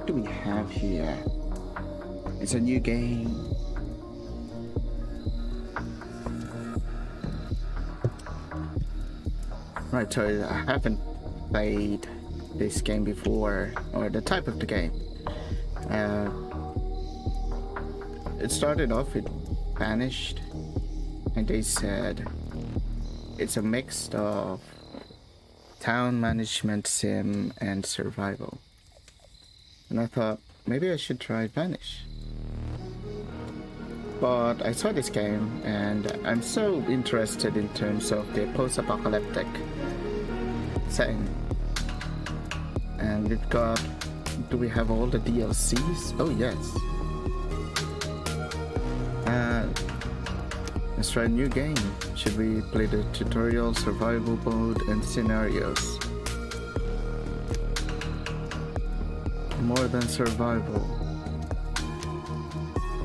what do we have here? It's a new game. Right, so I haven't played this game before, or the type of the game. It started off with Vanished, and they said it's a mix of town management sim and survival. And I thought maybe I should try Vanish. But I saw this game and I'm so interested in terms of the post-apocalyptic setting. And we've got, do we have all the DLCs? Oh yes. Let's try a new game. Should we play the tutorial, survival mode, and scenarios? More than survival.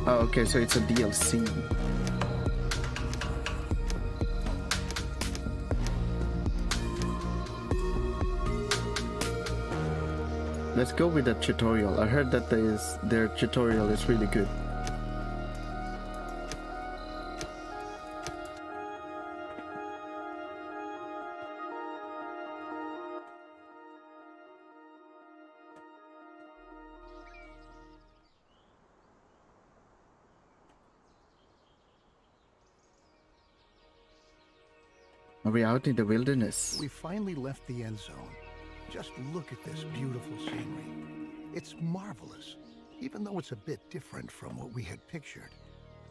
Oh, okay, so it's a DLC. Let's go with the tutorial. I heard that their tutorial is really good. Are we out in the wilderness? We finally left the end zone. Just look at this beautiful scenery. It's marvelous, even though it's a bit different from what we had pictured.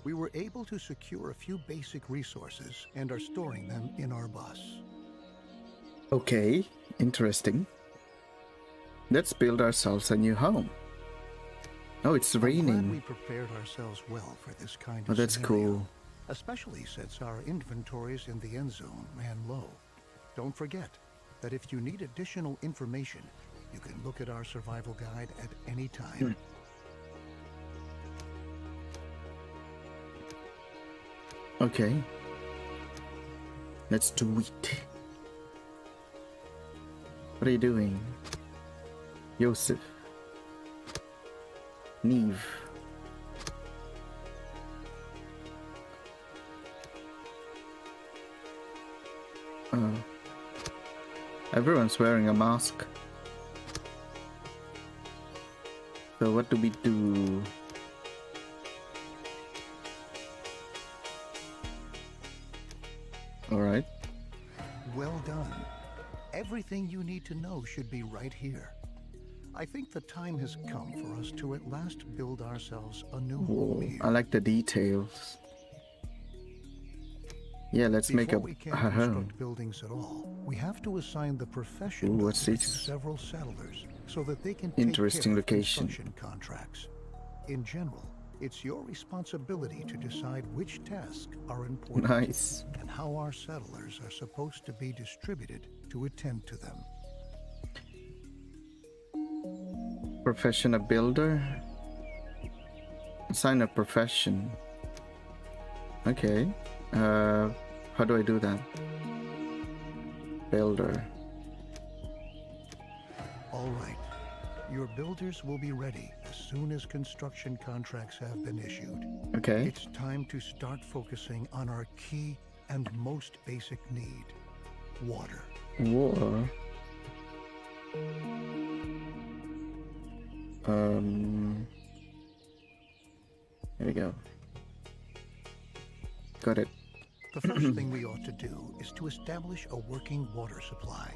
We were able to secure a few basic resources and are storing them in our bus. Okay, interesting. Let's build ourselves a new home. Oh, it's raining. I'm glad we prepared ourselves well for this kind of that's scenario, cool. especially since our inventories in the end zone ran low. Don't forget that if you need additional information, you can look at our survival guide at any time. Okay. Let's do it. What are you doing? Joseph. Neve. Everyone's wearing a mask. So what do we do? All right. Well done. Everything you need to know should be right here. I think the time has come for us to at last build ourselves a new home here. I like the details. Yeah, let's make a Before we can home. construct buildings at all, we have to assign the profession What's to this? several settlers so that they can Interesting take care location. of construction contracts. In general, it's your responsibility to decide which tasks are important Nice. and how our settlers are supposed to be distributed to attend to them. Profession a builder. Assign a profession. Okay. How do I do that? Builder. All right. Your builders will be ready as soon as construction contracts have been issued. Okay. It's time to start focusing on our key and most basic need, water. Water. Here we go. Got it. The first thing we ought to do is to establish a working water supply.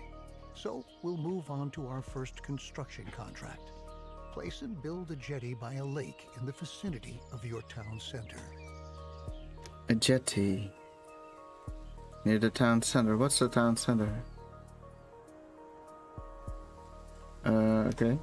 So we'll move on to our first construction contract. Place and build a jetty by a lake in the vicinity of your town center. A jetty. Near the town center. What's the town center? Okay.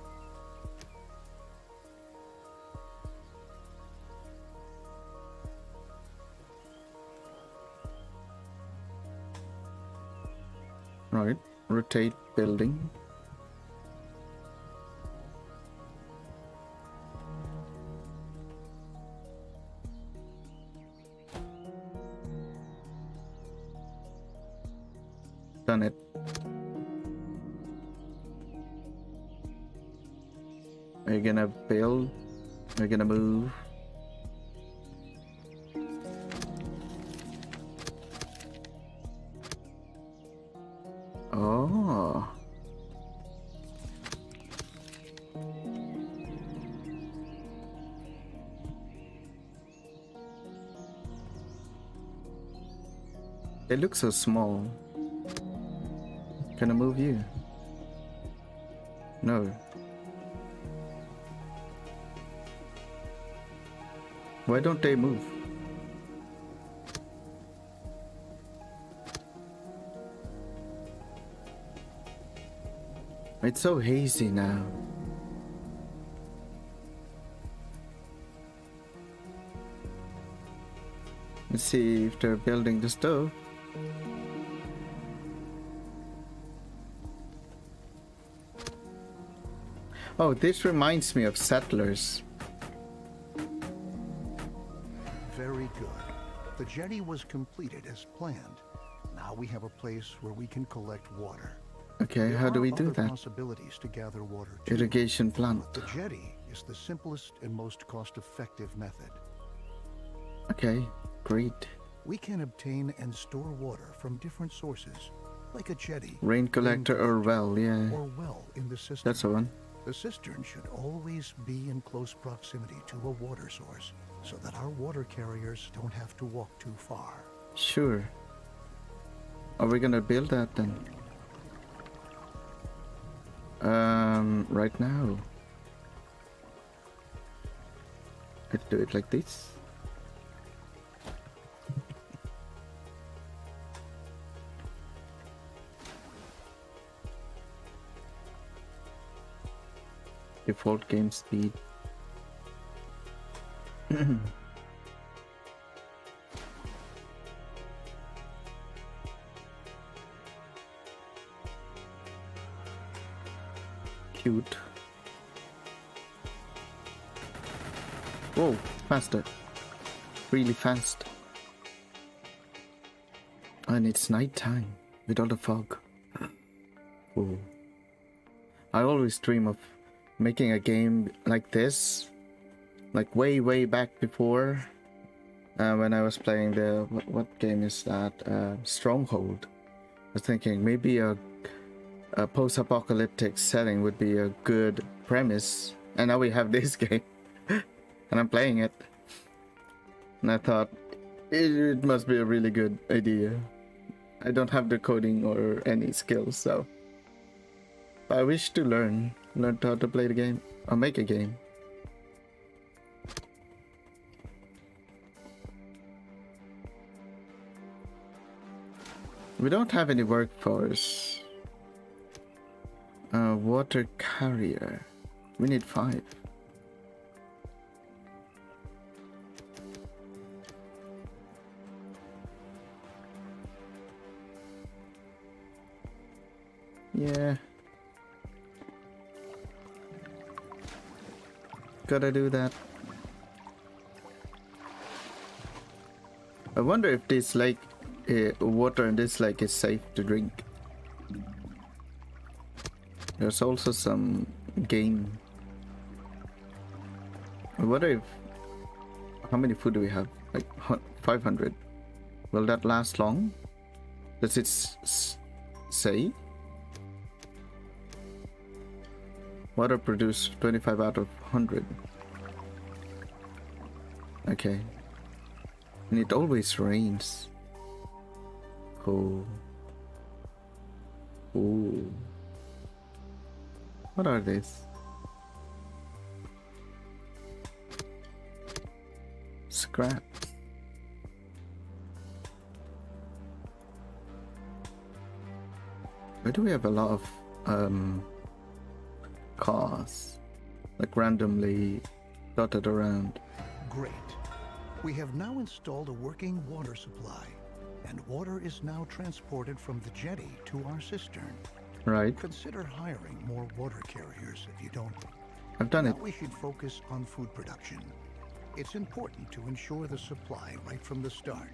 Right. Rotate building. Done it. We're gonna build. We're gonna move. Oh. They look so small. Can I move you? No. Why don't they move? It's so hazy now. Let's see if they're building the stove. Oh, this reminds me of Settlers. Very good. The jetty was completed as planned. Now we have a place where we can collect water. Okay, how do we do that? Possibilities to gather water too. Irrigation plant. The jetty is the simplest and most cost-effective method. Okay, great. We can obtain and store water from different sources, like a jetty, Rain collector or well, yeah. or well in the cistern. That's the one. The cistern should always be in close proximity to a water source, so that our water carriers don't have to walk too far. Sure. Are we gonna build that then? Right now. Let's do it like this. Default game speed. Cute. Whoa, faster. Really fast. And it's nighttime with all the fog. Whoa. I always dream of making a game like this, like way back before, when I was playing the what game is that? Stronghold. I was thinking maybe a post-apocalyptic setting would be a good premise, and now we have this game, and I'm playing it, and I thought it must be a really good idea. I don't have the coding or any skills, so I wish to learn how to play the game or make a game. We don't have any workforce. Water carrier. We need 5. Yeah. Gotta do that. I wonder if this lake, water in this lake is safe to drink. There's also some game. I wonder if... How many food do we have? Like 500. Will that last long? Does it say? Water produced 25 out of 100. Okay. And it always rains. Cool. Ooh. What are these? Scrap. Why do we have a lot of cars, like randomly dotted around? Great. We have now installed a working water supply, and water is now transported from the jetty to our cistern. Right. Consider hiring more water carriers if you don't. I've done it. Now we should focus on food production. It's important to ensure the supply right from the start.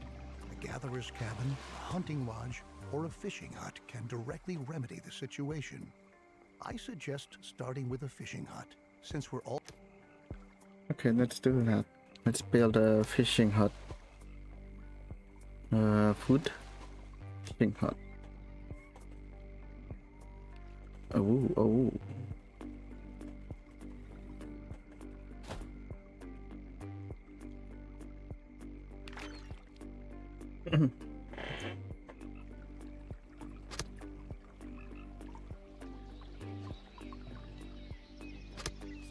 A gatherer's cabin, a hunting lodge, or a fishing hut can directly remedy the situation. I suggest starting with a fishing hut. Since we're all... Okay, let's do that. Let's build a fishing hut. Food? Fishing hut. Oh, oh.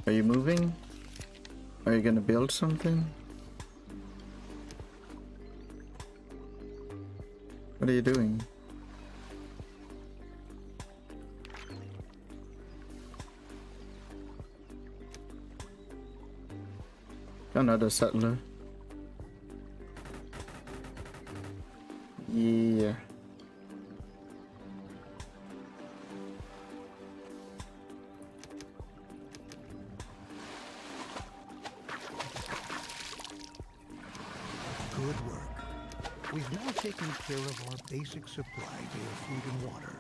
Are you moving? Are you gonna build something? What are you doing? Another settler. Yeah. Good work. We've now taken care of our basic supply via food and water.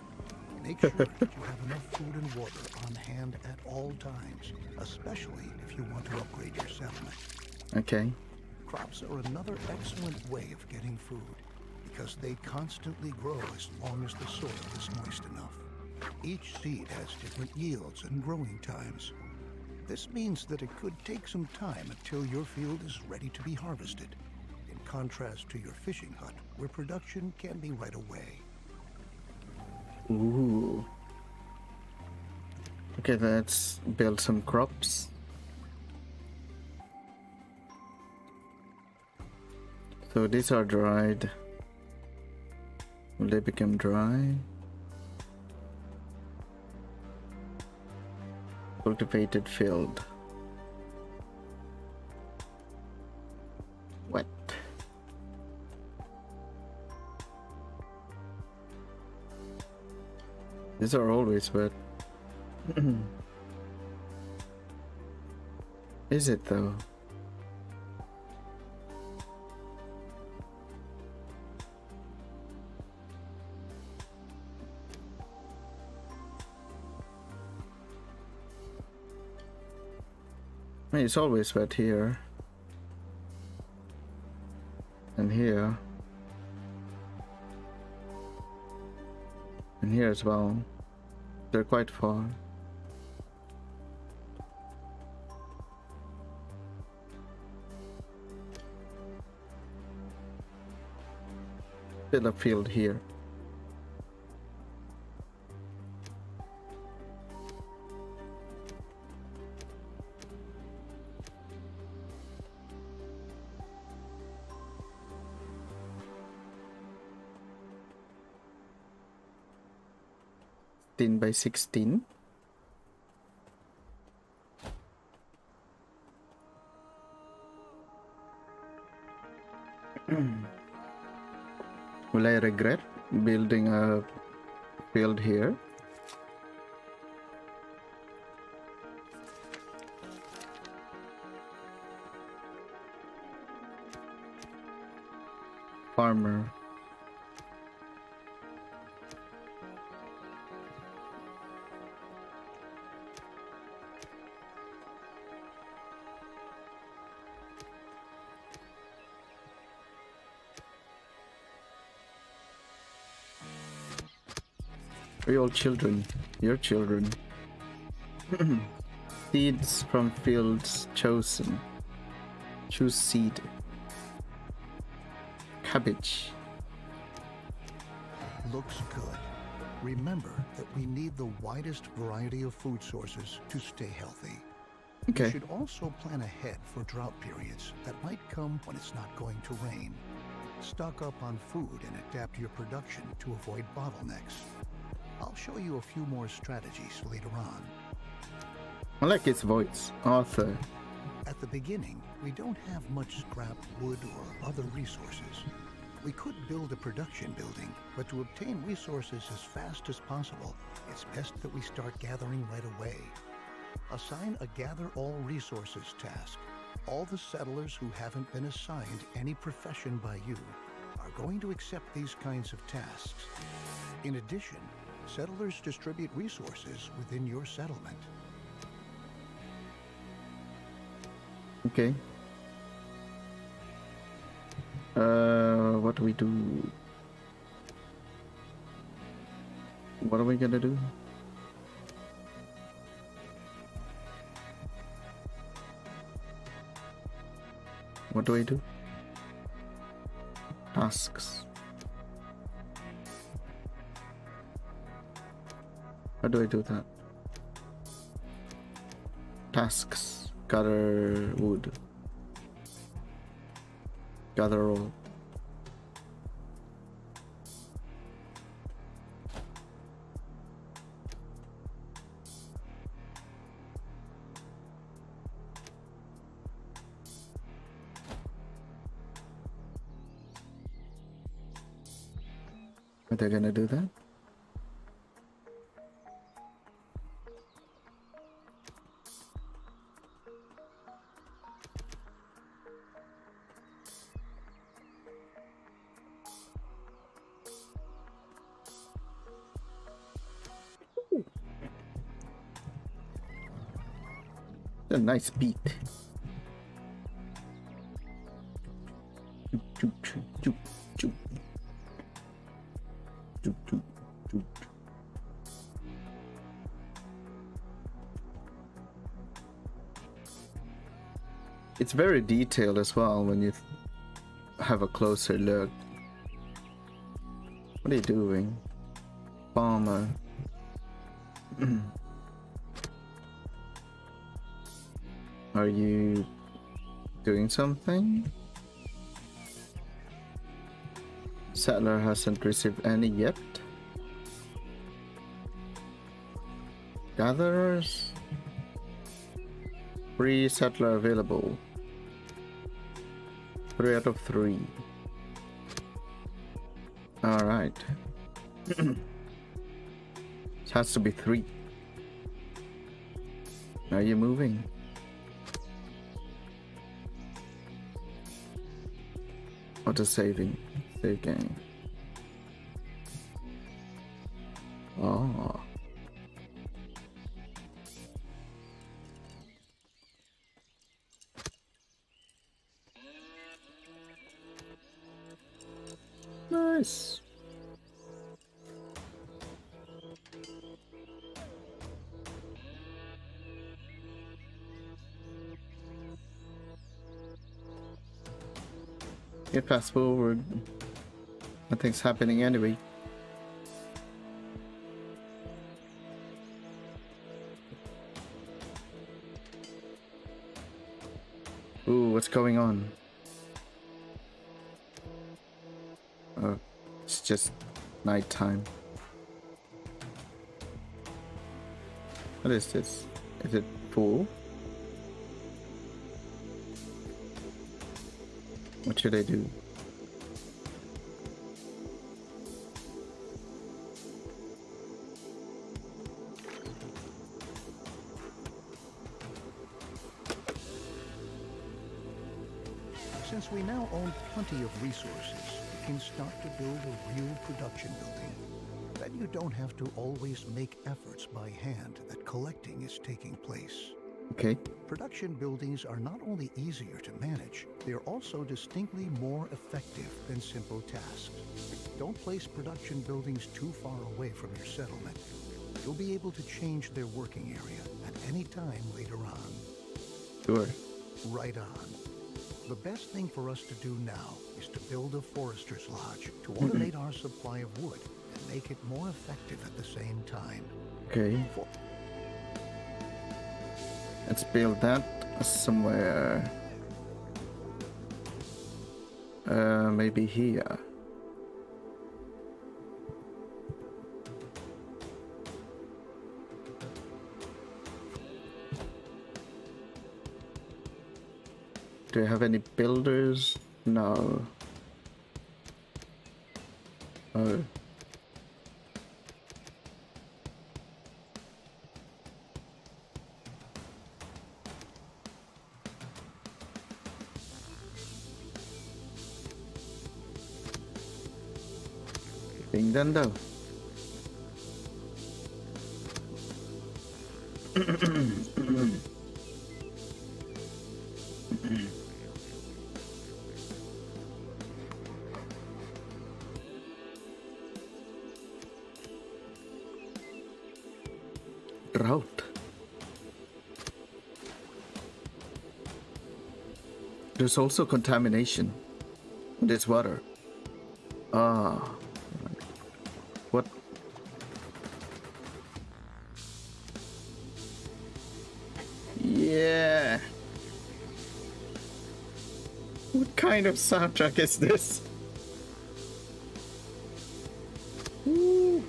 Make sure that you have enough food and water on hand at all times, especially if you want to upgrade your settlement. Okay. Crops are another excellent way of getting food because they constantly grow as long as the soil is moist enough. Each seed has different yields and growing times. This means that it could take some time until your field is ready to be harvested, in contrast to your fishing hut, where production can be right away. Ooh. Okay, let's build some crops. So these are dried. Will they become dry? Cultivated field. Wet. These are always wet. Is it though? I mean, it's always wet here. And here. And here as well. They're quite far. Build a field here. By 16. Will I regret building a field here? Farmer. We're all children. Your children. Seeds from fields chosen. Choose seed. Cabbage. Looks good. Remember that we need the widest variety of food sources to stay healthy. Okay. You should also plan ahead for drought periods that might come when it's not going to rain. Stock up on food and adapt your production to avoid bottlenecks. I'll show you a few more strategies later on. I like his voice. Arthur. At the beginning, we don't have much scrap wood or other resources. We could build a production building, but to obtain resources as fast as possible, it's best that we start gathering right away. Assign a Gather All Resources task. All the settlers who haven't been assigned any profession by you are going to accept these kinds of tasks. In addition, settlers distribute resources within your settlement. Okay. What do we do? What are we gonna do? What do I do? Tasks. How do I do that? Tasks. Gather wood. Gather all. Are they gonna do that? A nice beat. Choop, choop, choop, choop. Choop, choop, choop. It's very detailed as well when you have a closer look. What are you doing? Bomber. Are you doing something? Settler hasn't received any yet. Gatherers. Free settler available. 3 out of 3. Alright. It has to be 3. Are you moving? Auto saving. Save game. Oh. Nice. Get fast forward. Nothing's happening anyway. Ooh, what's going on? Oh, it's just nighttime. What is this? Is it full? What should I do? Since we now own plenty of resources, we can start to build a real production building. Then you don't have to always make efforts by hand that collecting is taking place. Okay. Production buildings are not only easier to manage, they are also distinctly more effective than simple tasks. Don't place production buildings too far away from your settlement. You'll be able to change their working area at any time later on. Sure. Right on. The best thing for us to do now is to build a forester's lodge to automate our supply of wood and make it more effective at the same time. Okay. Let's build that somewhere. Maybe here. Do I have any builders? No. Oh. Being done though. Drought. There's also contamination in this water. Ah. What? Yeah. What kind of soundtrack is this? Woo.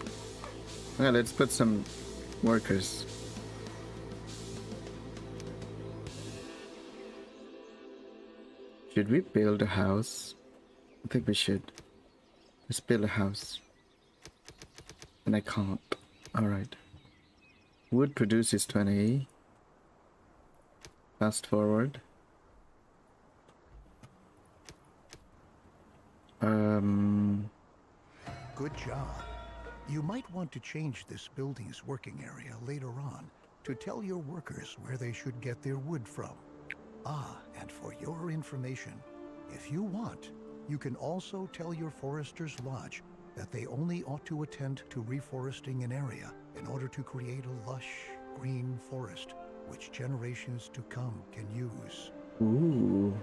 Okay, let's put some workers. Should we build a house? I think we should. Let's build a house. And I can't. Alright. Wood produces 20. Fast forward. Good job. You might want to change this building's working area later on to tell your workers where they should get their wood from. Ah, and for your information, if you want, you can also tell your Forester's Lodge that they only ought to attend to reforesting an area in order to create a lush, green forest which generations to come can use. Ooh.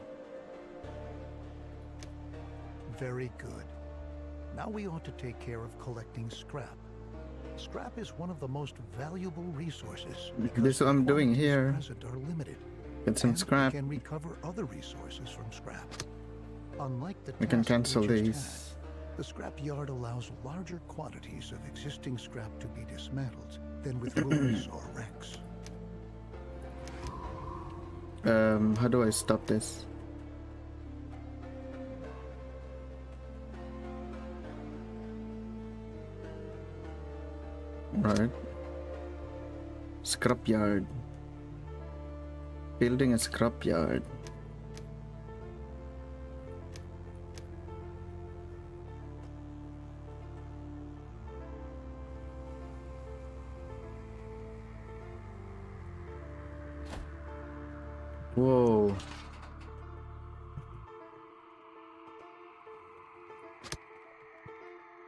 Very good. Now we ought to take care of collecting scrap. Scrap is one of the most valuable resources. This is what I'm doing here. Present are limited. Get some scrap. We can recover other resources from scrap. Unlike the We can task we cancel just these. had, the scrap yard allows larger quantities of existing scrap to be dismantled than with ruins or wrecks. How do I stop this? Right. Scrapyard. Building a scrapyard. Whoa.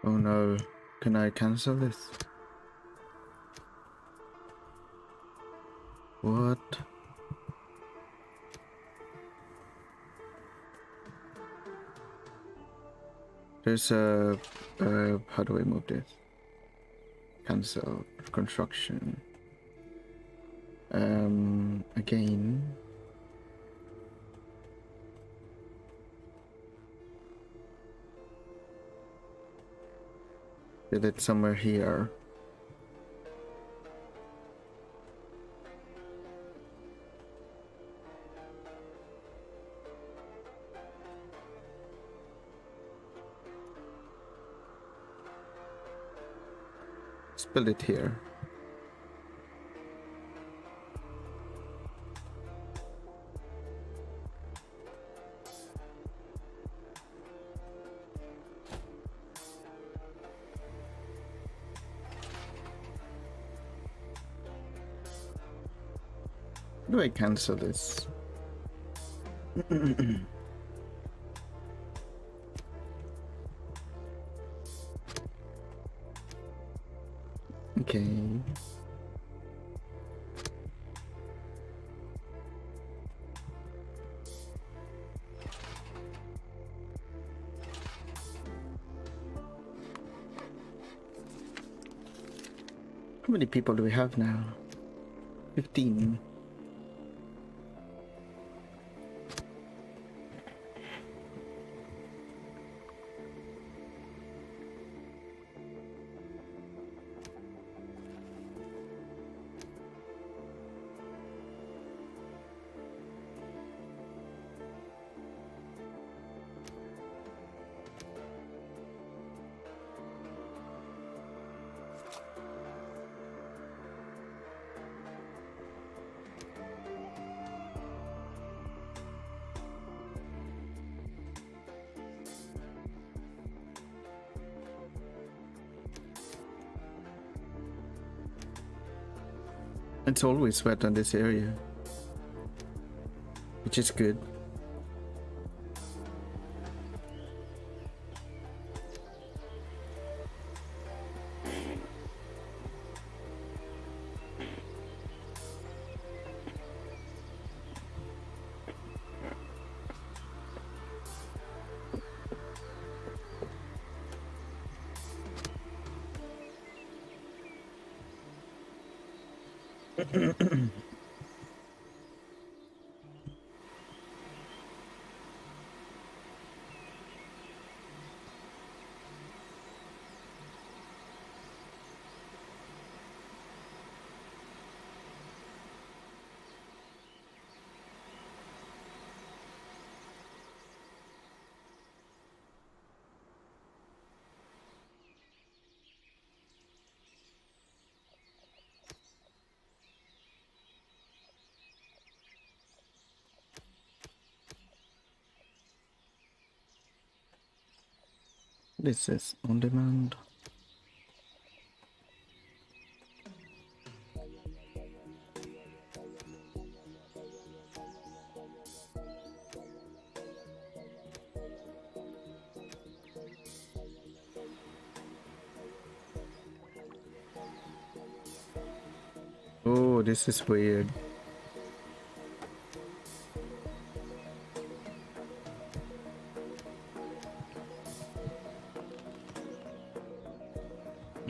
Oh no. Can I cancel this? What? There's a how do I move this? Cancel construction. Again. Did it somewhere here? Let's build it here. How do I cancel this? Okay. How many people do we have now? 15. It's always wet on this area. which is good. This is on demand. Oh, this is weird.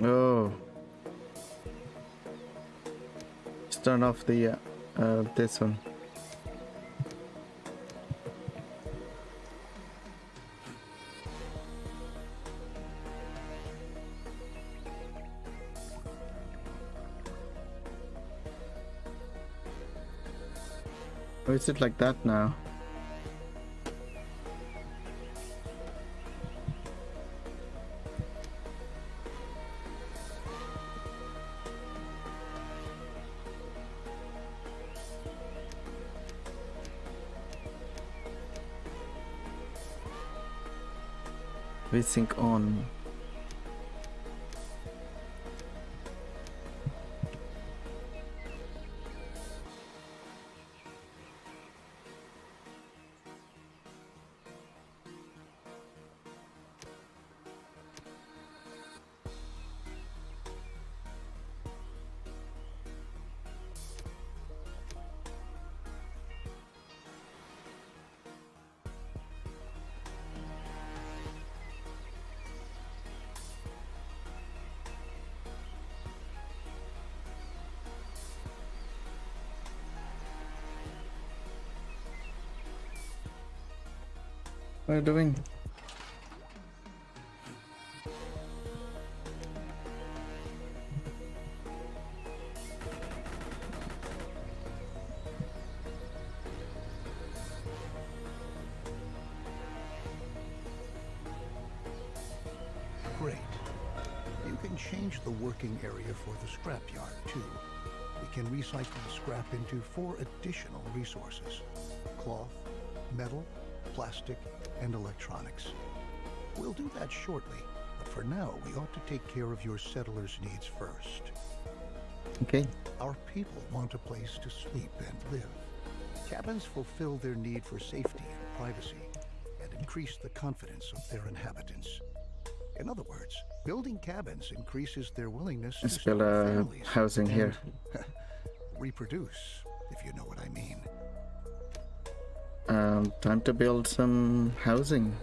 Oh. Let's turn off the this one. Or is it like that now? Sync on. What are you doing? Great. You can change the working area for the scrapyard, too. We can recycle scrap into 4 additional resources: cloth, metal, plastic, and electronics. We'll do that shortly, but for now, we ought to take care of your settlers' needs first. Okay. Our people want a place to sleep and live. Cabins fulfill their need for safety and privacy, and increase the confidence of their inhabitants. In other words, building cabins increases their willingness Let's to build start a families housing and here. reproduce, if you know what I mean. Time to build some housing.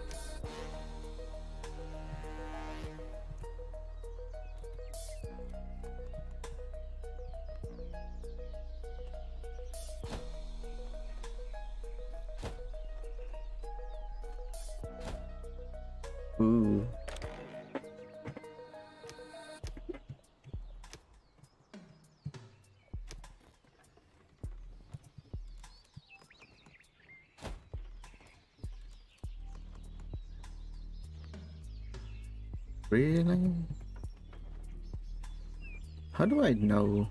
Ooh. Really? How do I know?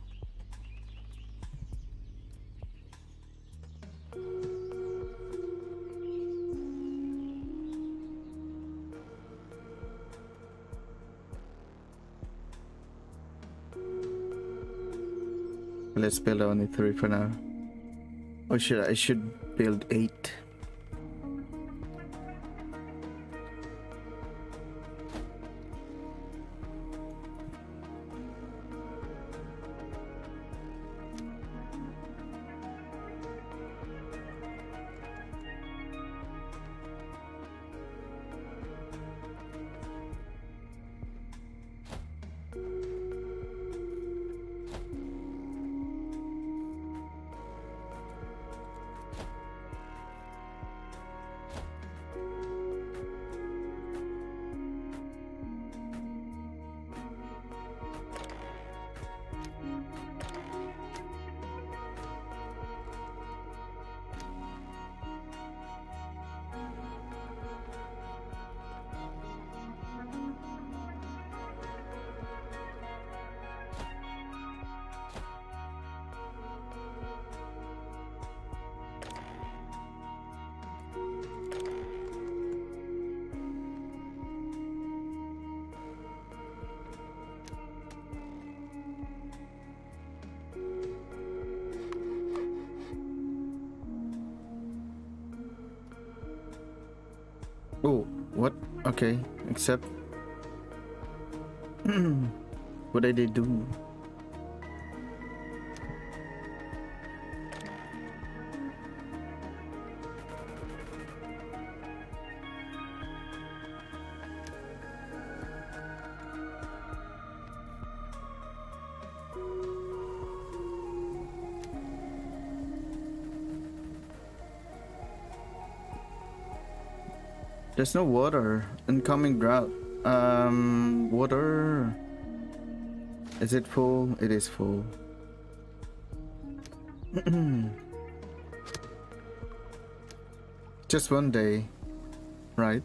Let's build only 3 for now. Or I should build 8. Oh, what? Okay, except what did they do? There's no water. Incoming drought. Water. Is it full? It is full. Just one day, right?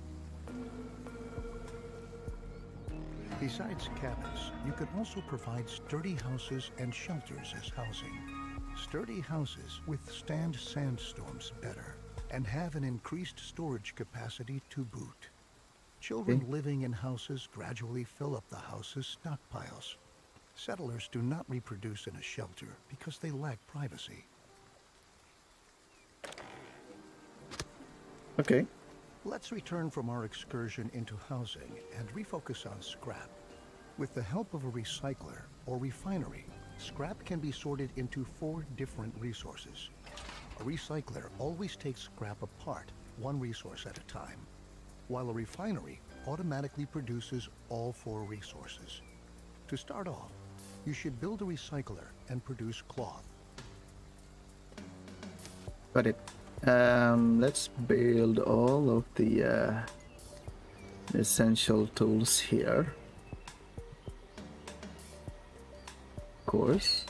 Besides cabins, you can also provide sturdy houses and shelters as housing. Sturdy houses withstand sandstorms better and have an increased storage capacity to boot. Children living in houses gradually fill up the house's stockpiles. Settlers do not reproduce in a shelter because they lack privacy. Okay. Let's return from our excursion into housing and refocus on scrap. With the help of a recycler or refinery, scrap can be sorted into 4 different resources. A recycler always takes scrap apart, one resource at a time, while a refinery automatically produces all 4 resources. To start off, you should build a recycler and produce cloth. Got it. Let's build all of the essential tools here. Of course.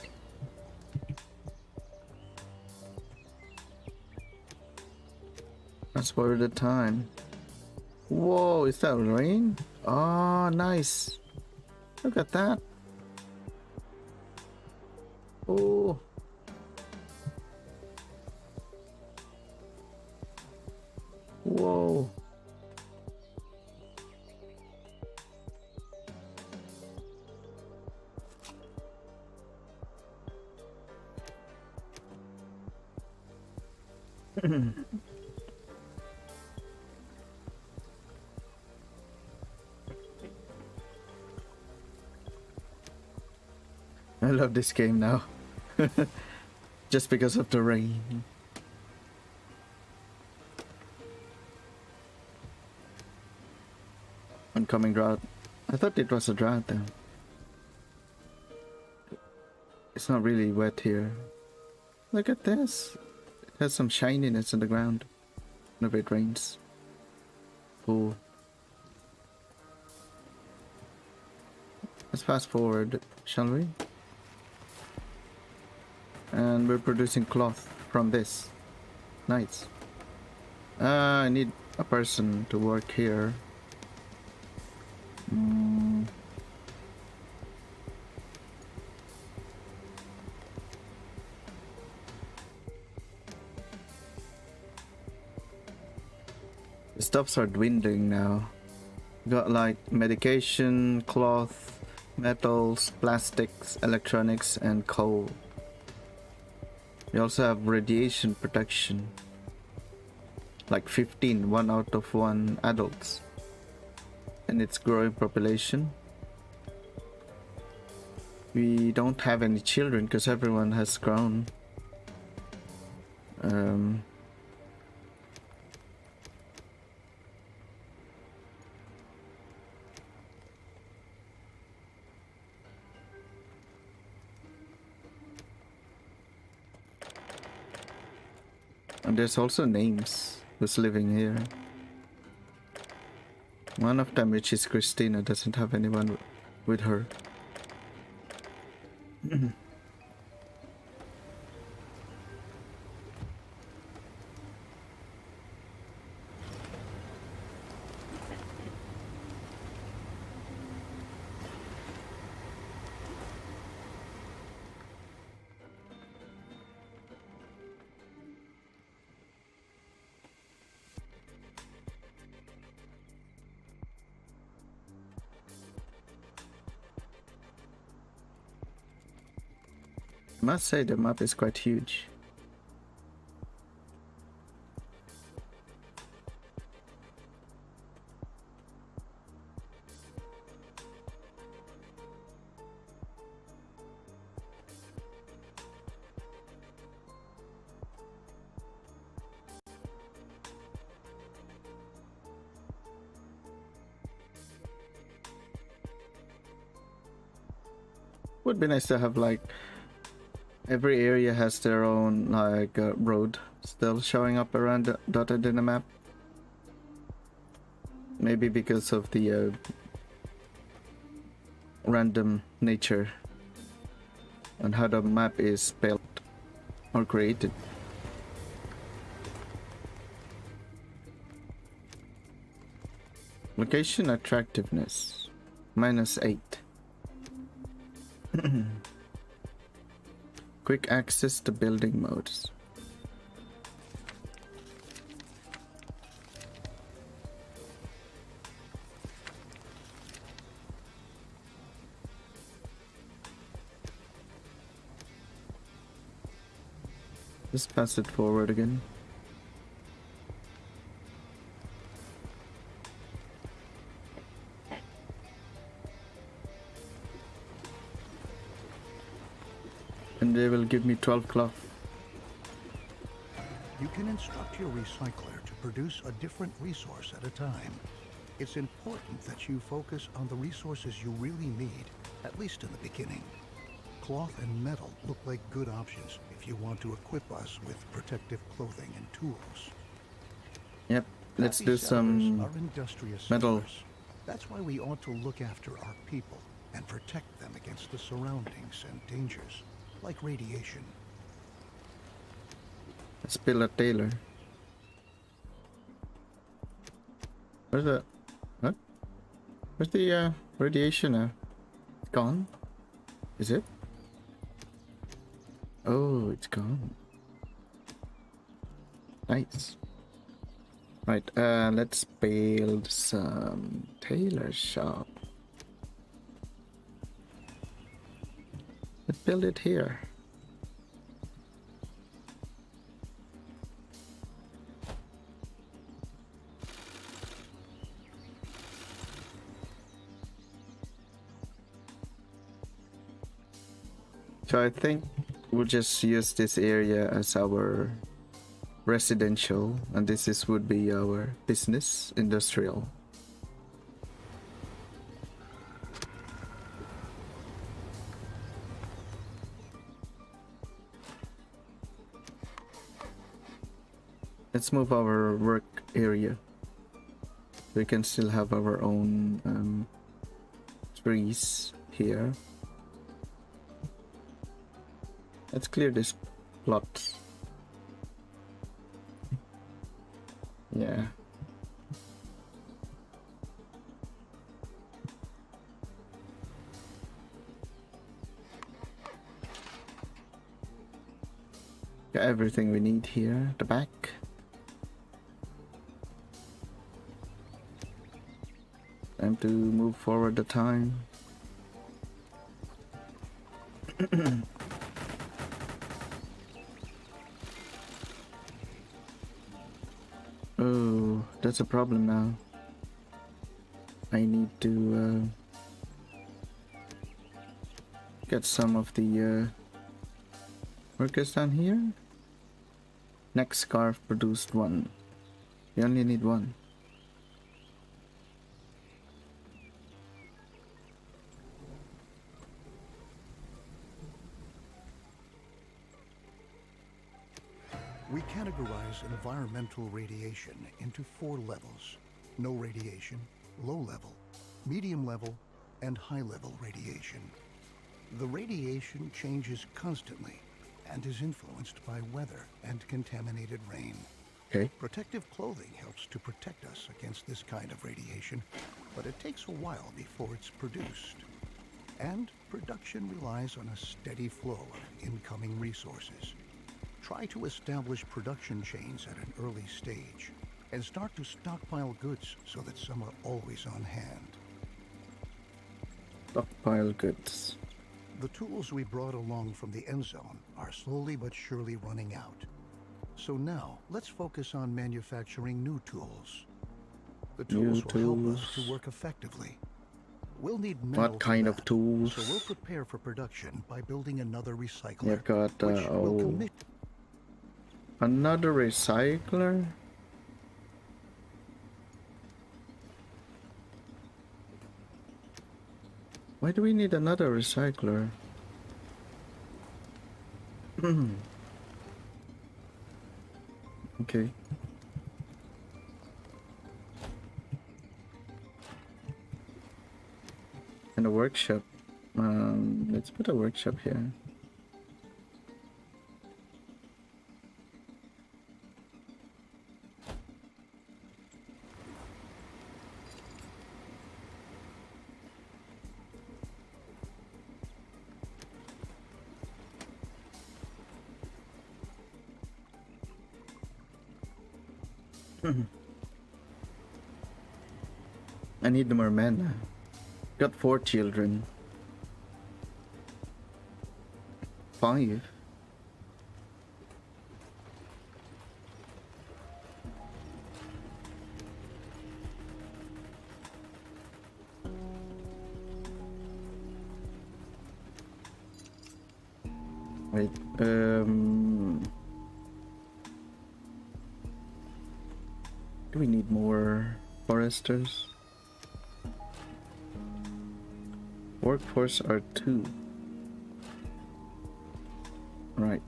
That's for the time. Whoa, is that rain? Oh, nice. Look at that. Oh. Whoa. I love this game now. Just because of the rain. Oncoming drought. I thought it was a drought then. It's not really wet here. Look at this. It has some shininess in the ground whenever it rains. Cool. Let's fast forward, shall we? And we're producing cloth from this. Nice. I need a person to work here. The stuffs are dwindling now. Got like medication, cloth, metals, plastics, electronics, and coal. We also have radiation protection. Like 15, 1 out of 1 adults. And its growing population. We don't have any children because everyone has grown. And there's also names who's living here. One of them, which is Christina, doesn't have anyone with her. I must say the map is quite huge. Would be nice to have like every area has their own like road still showing up around dotted in the map. Maybe because of the random nature and how the map is built or created. Location attractiveness -8. Quick access to building modes. Just pass it forward again. And they will give me 12 cloth. You can instruct your recycler to produce a different resource at a time. It's important that you focus on the resources you really need, at least in the beginning. Cloth and metal look like good options if you want to equip us with protective clothing and tools. Yep, let's Happy do sellers some are industrious metal. sellers. That's why we ought to look after our people and protect them against the surroundings and dangers, like radiation. Let's build a tailor. Where's the... what? Where's the radiation now? Gone? Is it? Oh, it's gone. Nice. Right, let's build some tailor shop. Let's build it here. So I think we'll just use this area as our residential, and this would be our business industrial. Let's move our work area. We can still have our own trees here. Let's clear this plot. Yeah. Got everything we need here at the back. Time to move forward the time. Oh, that's a problem now. I need to get some of the workers down here. Next scarf produced one. We only need one. We categorize environmental radiation into 4 levels: no radiation, low level, medium level, and high level radiation. The radiation changes constantly and is influenced by weather and contaminated rain. Okay. Protective clothing helps to protect us against this kind of radiation, but it takes a while before it's produced. And production relies on a steady flow of incoming resources. Try to establish production chains at an early stage and start to stockpile goods so that some are always on hand. Stockpile goods. The tools we brought along from the EndZone are slowly but surely running out. So now, let's focus on manufacturing new tools. The tools will help us to work effectively. We'll need metal. What kind of tools? So we'll prepare for production by building another recycler. You've got another recycler? Why do we need another recycler? Okay. And a workshop. Let's put a workshop here. I need more men. Got 4 children. 5. Wait, do we need more foresters? Workforce are 2. Right.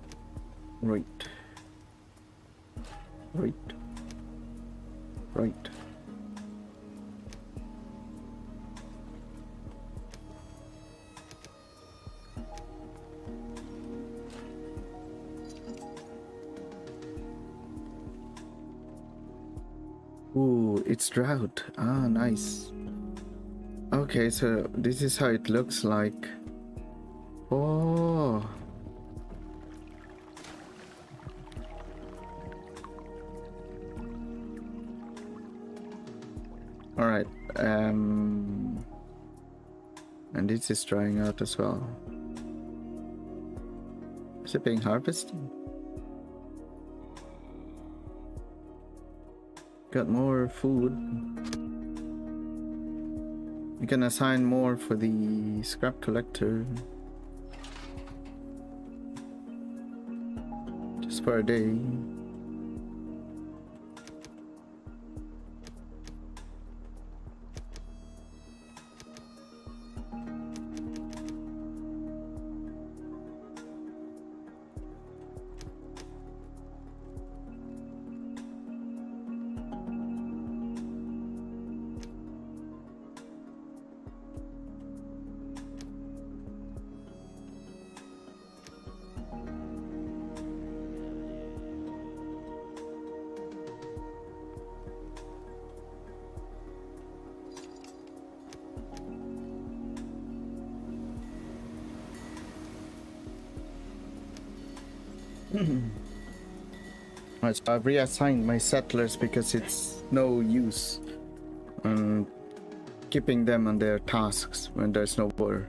Ooh, it's drought. Ah, nice. Okay, so this is how it looks like. Oh. All right. And this is drying out as well. Is it being harvested? Got more food. You can assign more for the scrap collector. Just for a day. Right, so I've reassigned my settlers because it's no use keeping them on their tasks when there's no war.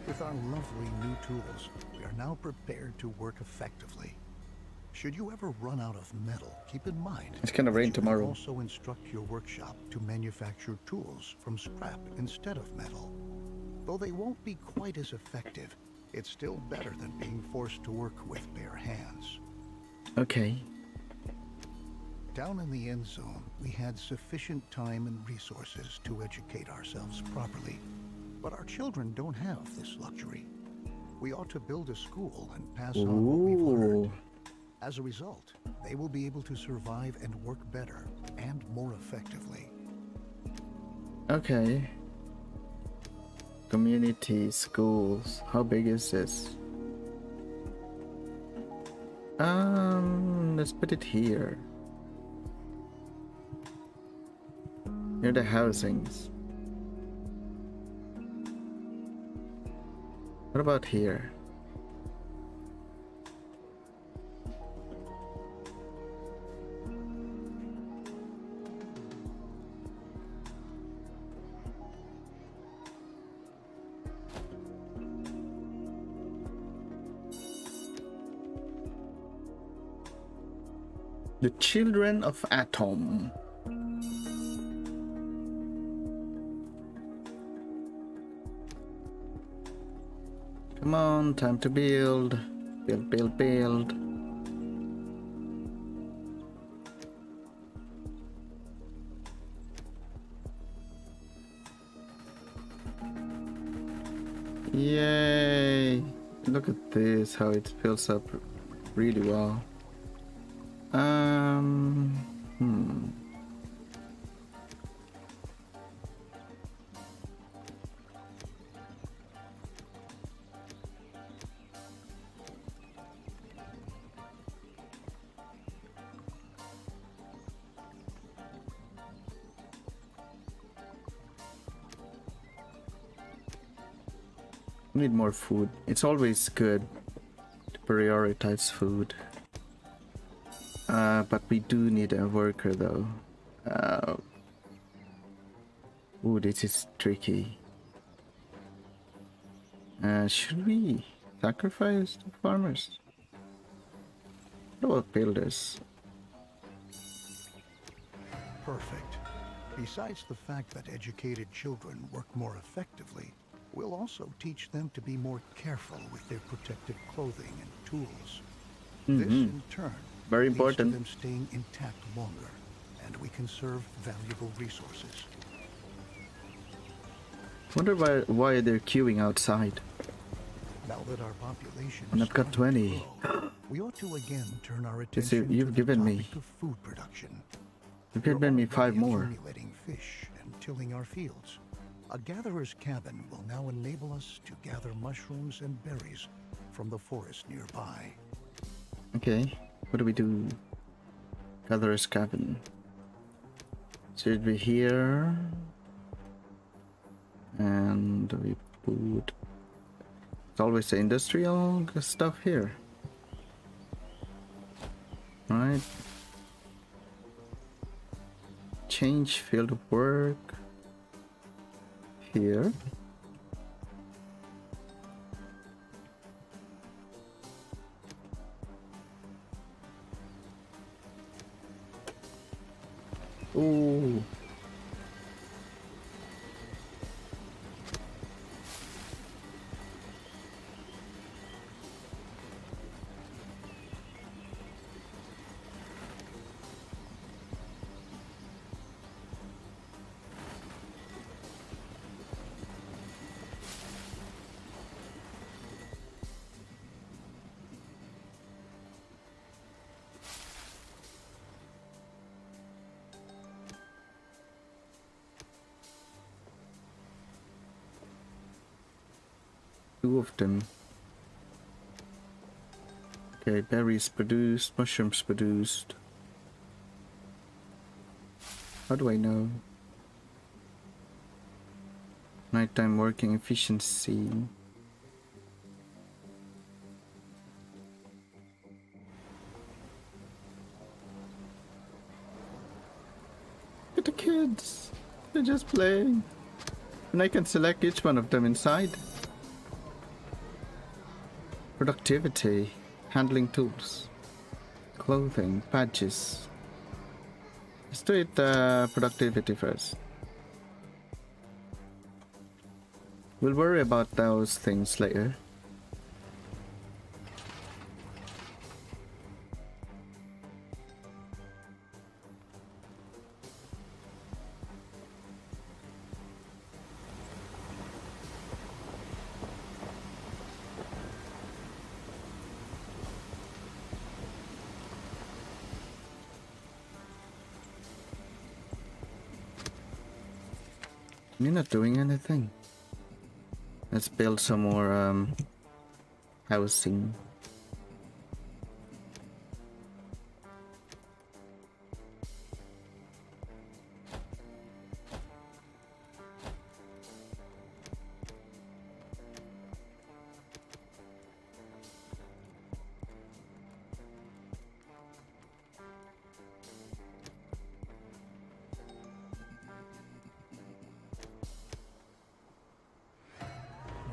With our lovely new tools, we are now prepared to work effectively. Should you ever run out of metal, keep in mind It's gonna that rain you can tomorrow. also instruct your workshop to manufacture tools from scrap instead of metal. Though they won't be quite as effective, it's still better than being forced to work with bare hands. Okay. Down in the end zone, we had sufficient time and resources to educate ourselves properly. But our children don't have this luxury. We ought to build a school and pass on what we've learned. Ooh. As a result, they will be able to survive and work better and more effectively. Okay. Community schools. How big is this? Let's put it here. Near the housings. What about here? The Children of Atom. Come on, time to build. Build, build, build. Yay! Look at this, how it fills up really well. Hmm. We need more food. It's always good to prioritize food. But we do need a worker though. Ooh, this is tricky. Should we sacrifice the farmers? What about builders? Perfect. Besides the fact that educated children work more effectively, we'll also teach them to be more careful with their protective clothing and tools. This, in turn, Very leads to important. them staying intact longer, and we conserve valuable resources. Wonder why they're queuing outside. Now that our population And is I've got starting to 20. grow, we ought to again turn our You attention see, you've to the given me. topic of food production. You've We're given me already 5 more. accumulating fish and tilling our fields. A gatherer's cabin will now enable us to gather mushrooms and berries from the forest nearby. Okay, what do we do? Gatherer's cabin. Should be here. And we put... It's always the industrial stuff here. Right. Change field of work. Here. Ooh. Two of them. Okay, berries produced, mushrooms produced. How do I know? Nighttime working efficiency. Look at the kids. They're just playing. And I can select each one of them inside. Productivity, handling tools, clothing, badges. Let's do it productivity first. We'll worry about those things later. You're not doing anything. Let's build some more housing.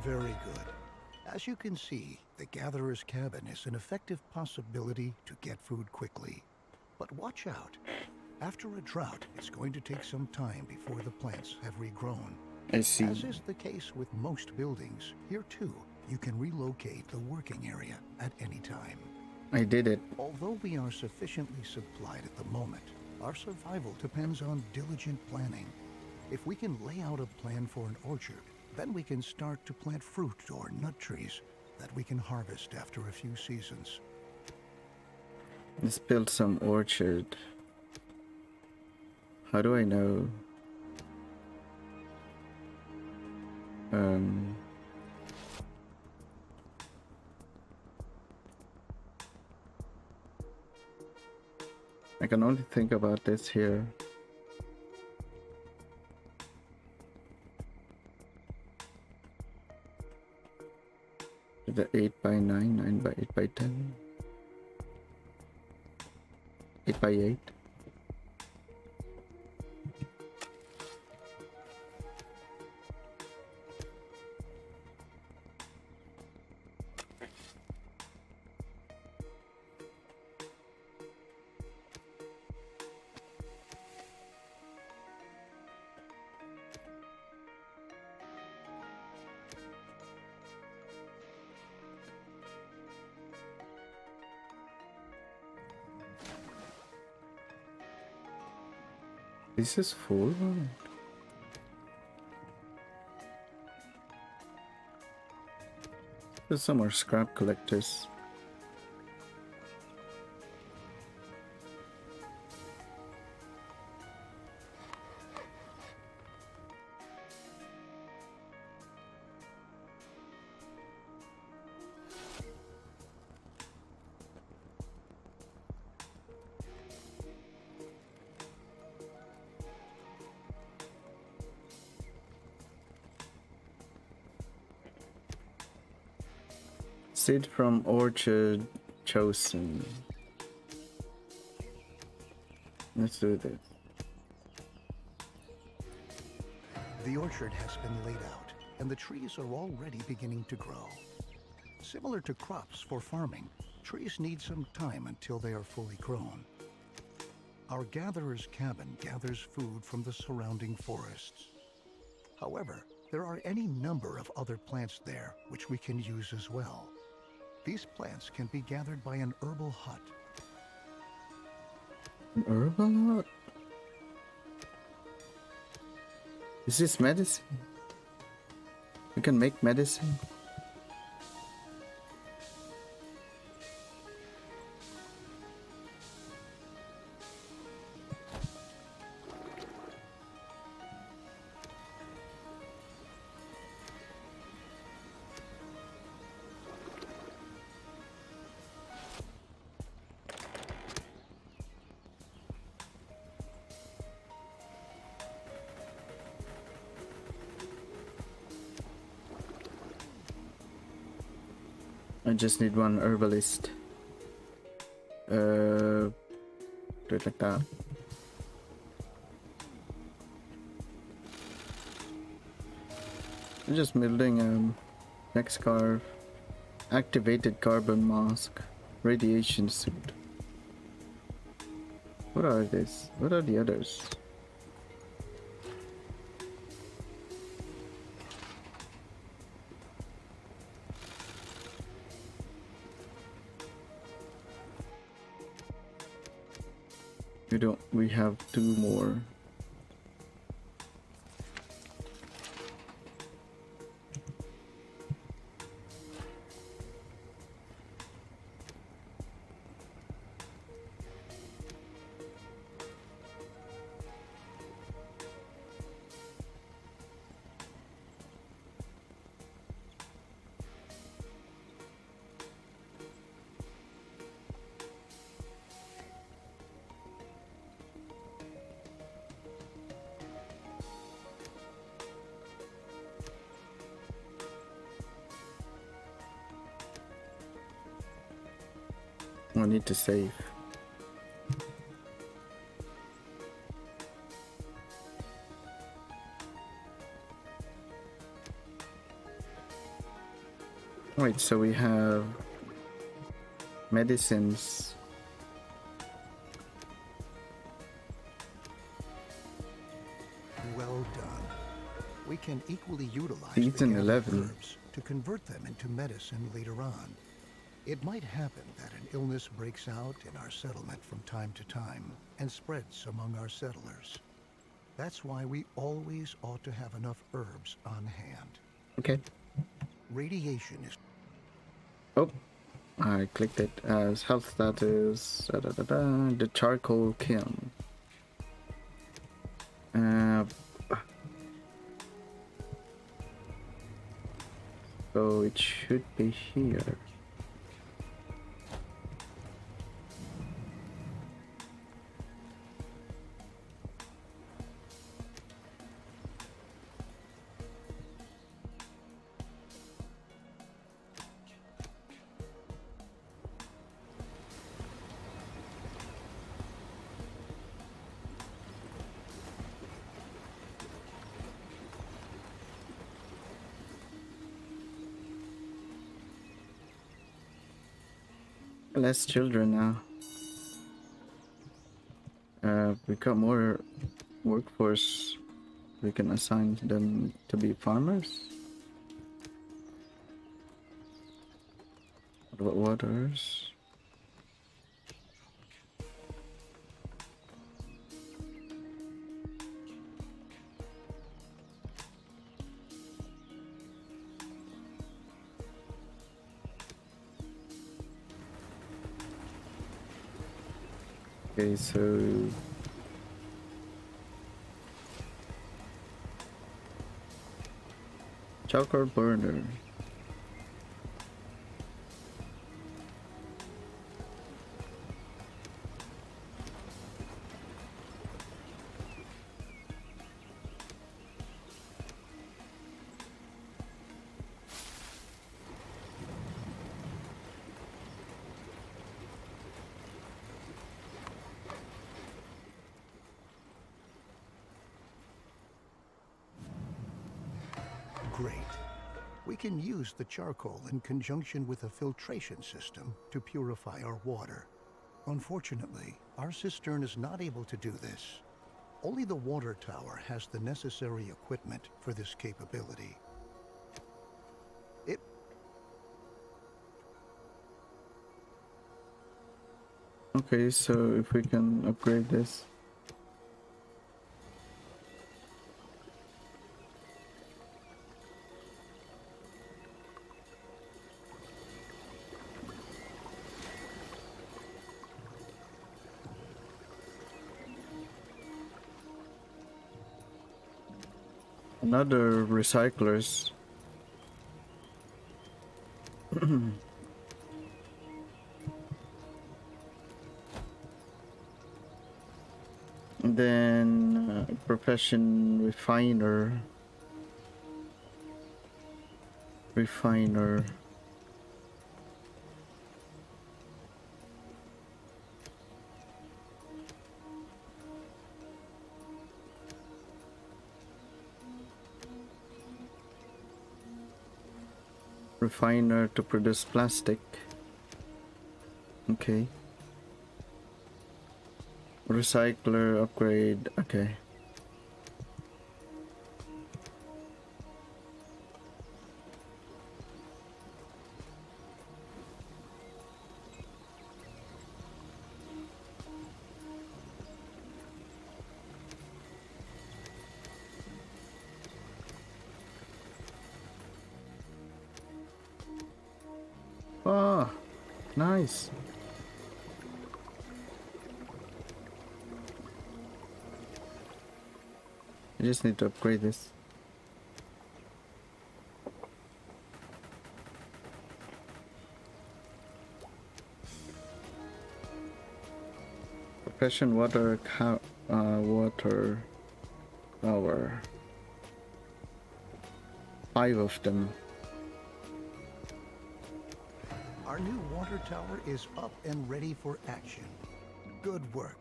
Very good. As you can see, the Gatherer's Cabin is an effective possibility to get food quickly. But watch out. After a drought, it's going to take some time before the plants have regrown. I see. As is the case with most buildings, here too, you can relocate the working area at any time. I did it. Although we are sufficiently supplied at the moment, our survival depends on diligent planning. If we can lay out a plan for an orchard, then we can start to plant fruit or nut trees that we can harvest after a few seasons. Let's build some orchard. How do I know? I can only think about this here. The 8x9, 9x8x10, 8x8. This is full. There's some more scrap collectors. Seed from orchard chosen. Let's do this. The orchard has been laid out, and the trees are already beginning to grow. Similar to crops for farming, trees need some time until they are fully grown. Our Gatherer's Cabin gathers food from the surrounding forests. However, there are any number of other plants there which we can use as well. These plants can be gathered by an herbal hut. An herbal hut? Is this medicine? We can make medicine. I just need one herbalist. Do it like that. I'm just building neck scarf, Activated carbon mask. Radiation suit. What are these? What are the others? We have 2 more. I need to save. Right, so we have medicines. Well done. We can equally utilize Season the 11. herbs to convert them into medicine later on. It might happen that an illness breaks out in our settlement from time to time and spreads among our settlers. That's why we always ought to have enough herbs on hand. Okay. Radiation is... Oh, I clicked it as health status. The charcoal kiln. So it should be here. Less children now. We got more workforce. We can assign them to be farmers. What about waters? Okay, so charcoal burner. Great. We can use the charcoal in conjunction with a filtration system to purify our water. Unfortunately, our cistern is not able to do this. Only the water tower has the necessary equipment for this capability. Okay, so if we can upgrade this. Another recyclers. Then profession refiner. refiner to produce plastic. Okay. Recycler upgrade. Okay. Oh, nice. I just need to upgrade this. Profession water water tower. 5 of them. Our new water tower is up and ready for action. Good work.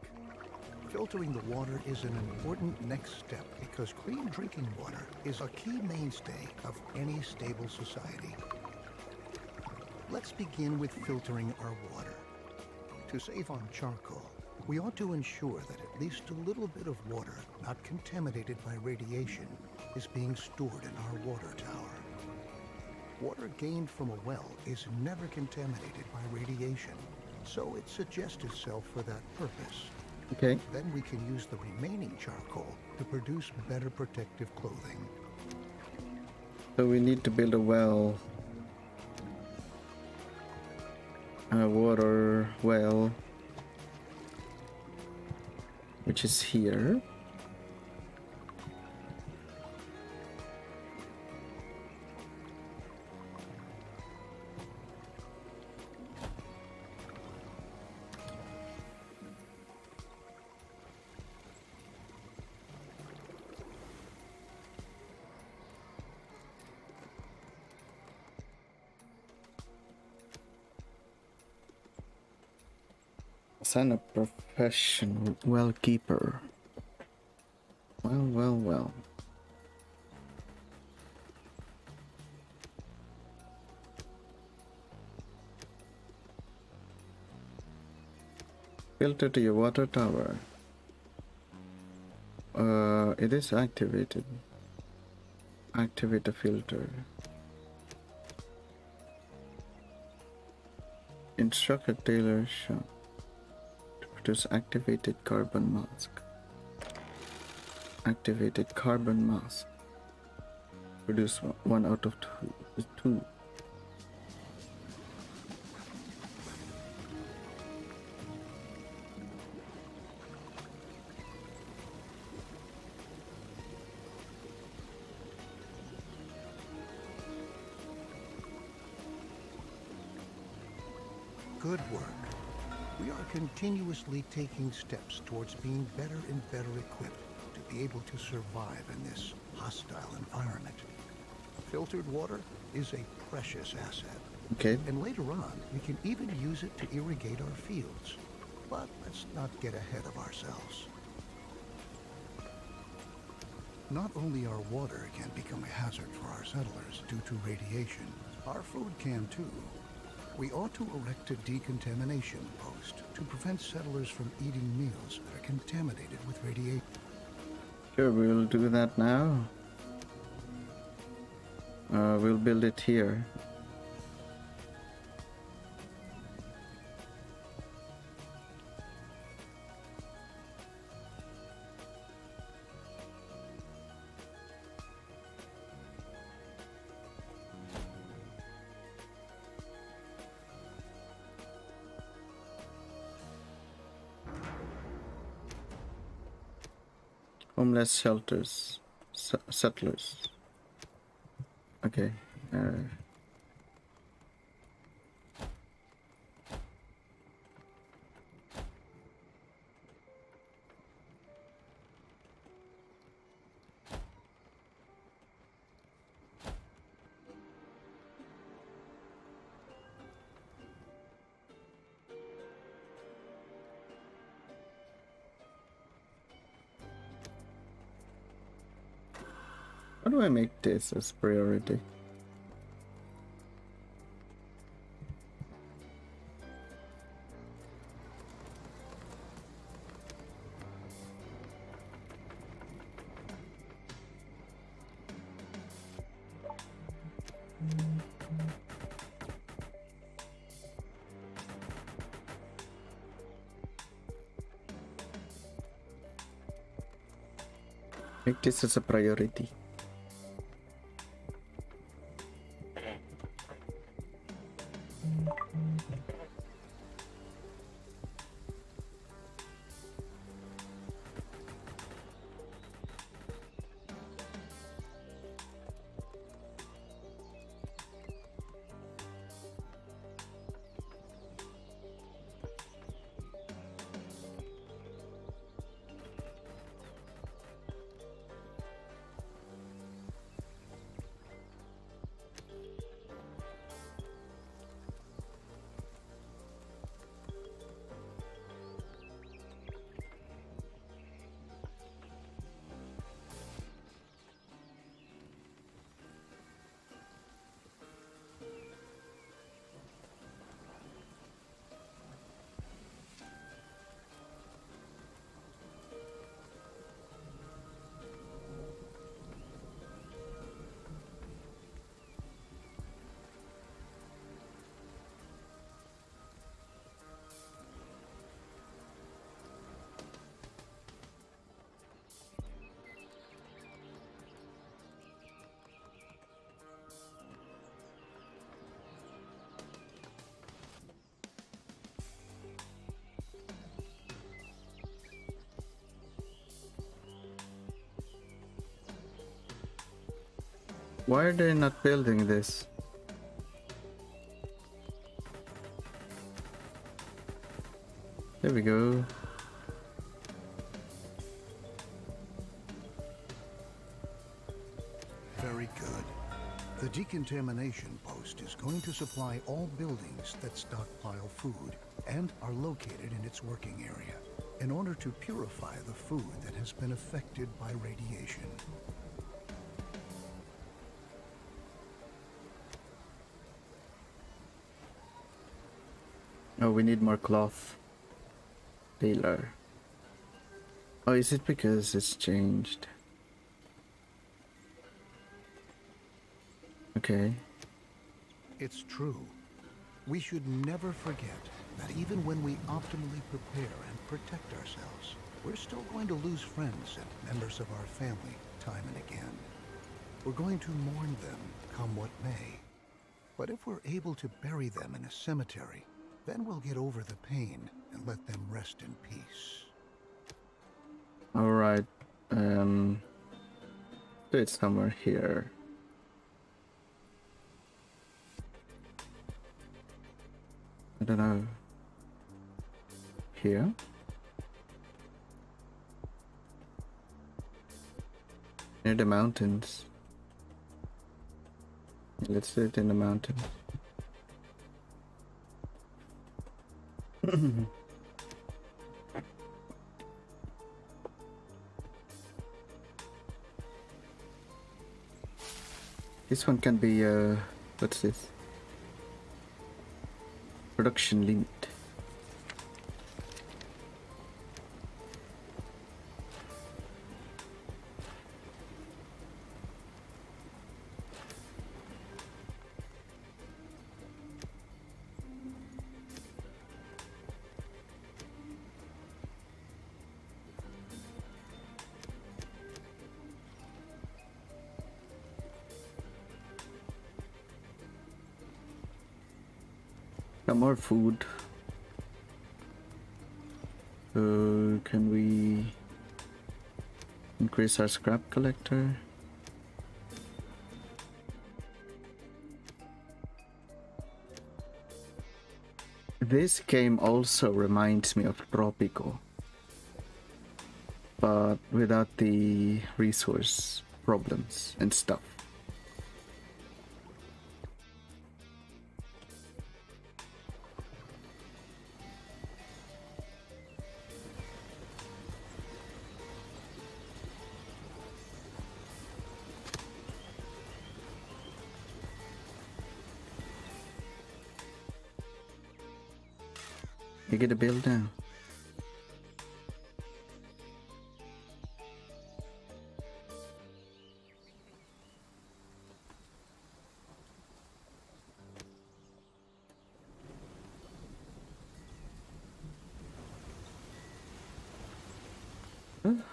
Filtering the water is an important next step because clean drinking water is a key mainstay of any stable society. Let's begin with filtering our water. To save on charcoal, we ought to ensure that at least a little bit of water not contaminated by radiation is being stored in our water tower. Water gained from a well is never contaminated by radiation, so it suggests itself for that purpose. Okay. Then we can use the remaining charcoal to produce better protective clothing. So we need to build a well. A water well. Which is here. Assign a professional well keeper. Well. Filter to your water tower. It is activated. Activate the filter. Instruct a tailor shop to produce activated carbon mask. Activated carbon mask. Produce 1 out of 2. Good work. We are continuously taking steps towards being better and better equipped to be able to survive in this hostile environment. Filtered water is a precious asset. Okay. And later on, we can even use it to irrigate our fields. But let's not get ahead of ourselves. Not only our water can become a hazard for our settlers due to radiation, our food can too. We ought to erect a decontamination post to prevent settlers from eating meals that are contaminated with radiation. Sure, we'll do that now. We'll build it here. Homeless shelters, settlers. Okay. How do I make this as priority? Make this as a priority. Why are they not building this? There we go. Very good. The decontamination post is going to supply all buildings that stockpile food and are located in its working area in order to purify the food that has been affected by radiation. Oh, we need more cloth. Baler. Oh, is it because it's changed? Okay. It's true. We should never forget that even when we optimally prepare and protect ourselves, we're still going to lose friends and members of our family time and again. We're going to mourn them, come what may. But if we're able to bury them in a cemetery, then we'll get over the pain and let them rest in peace. Alright. Do it somewhere here. I don't know. Here? Near the mountains. Let's do it in the mountains. This one can be what's this? Production linked. Got more food. Can we increase our scrap collector? This game also reminds me of Tropico, but without the resource problems and stuff. You get a build now.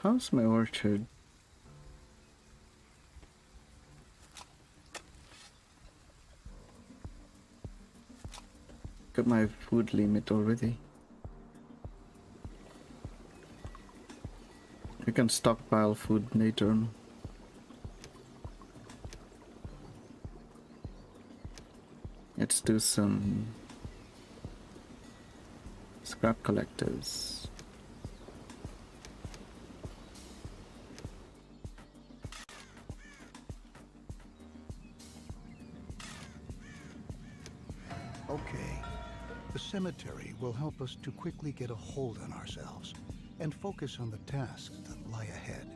How's my orchard? got my food limit already. We can stockpile food later on. Let's do some scrap collectors. Okay. The cemetery will help us to quickly get a hold on ourselves and focus on the tasks that lie ahead.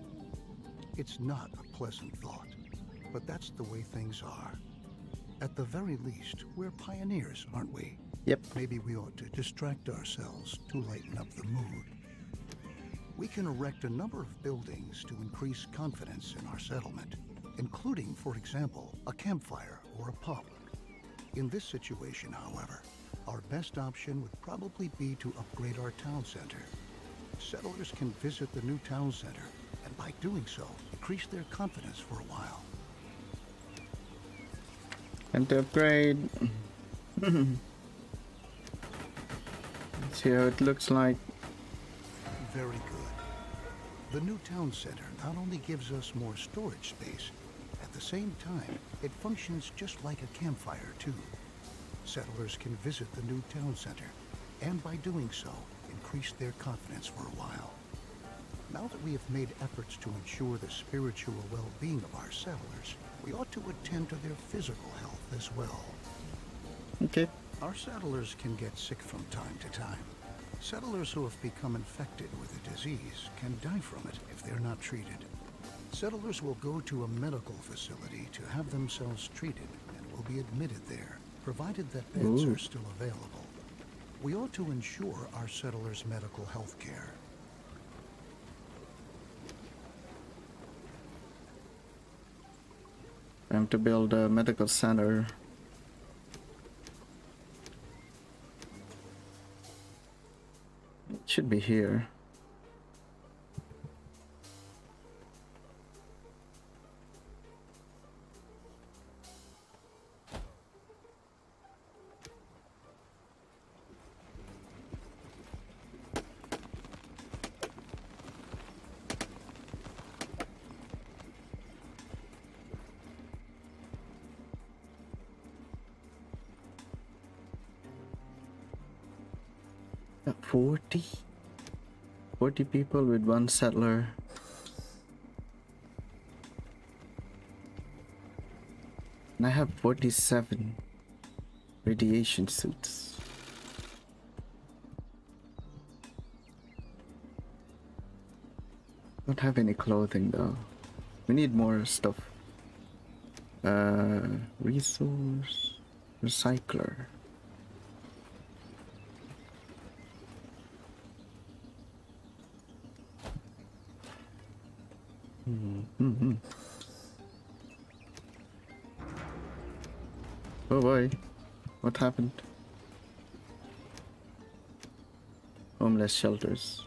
It's not a pleasant thought, but that's the way things are. At the very least, we're pioneers, aren't we? Yep. Maybe we ought to distract ourselves to lighten up the mood. We can erect a number of buildings to increase confidence in our settlement, including, for example, a campfire or a pub. In this situation, however, our best option would probably be to upgrade our town center. Settlers can visit the new town center, and by doing so, increase their confidence for a while. And to upgrade. Let's see how it looks like. Very good. The new town center not only gives us more storage space, at the same time, it functions just like a campfire too. Settlers can visit the new town center, and by doing so, increase their confidence for a while. Now that we have made efforts to ensure the spiritual well-being of our settlers, we ought to attend to their physical health as well. Okay. Our settlers can get sick from time to time. Settlers who have become infected with a disease can die from it if they're not treated. Settlers will go to a medical facility to have themselves treated and will be admitted there, provided that beds are still available. We ought to ensure our settlers' medical health care. Time to build a medical center. It should be here. Got 40 people with one settler. And I have 47 radiation suits. Don't have any clothing though. We need more stuff. Resource recycler. Oh boy, what happened? Homeless shelters.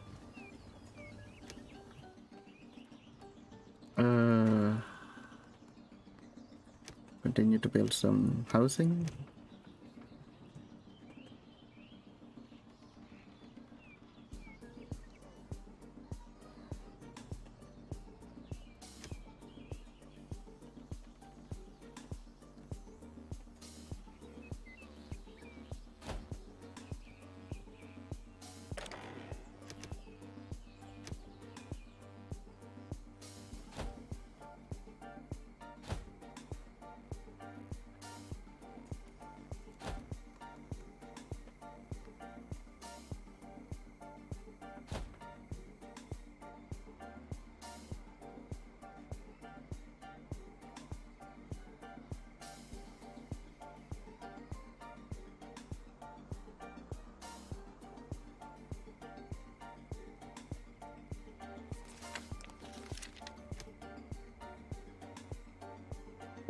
Continue to build some housing.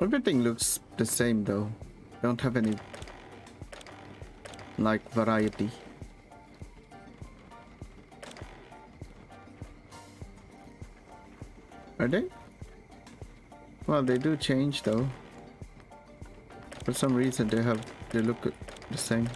Everything looks the same though. Don't have any like variety. Are they? Well, they do change though. For some reason they look the same.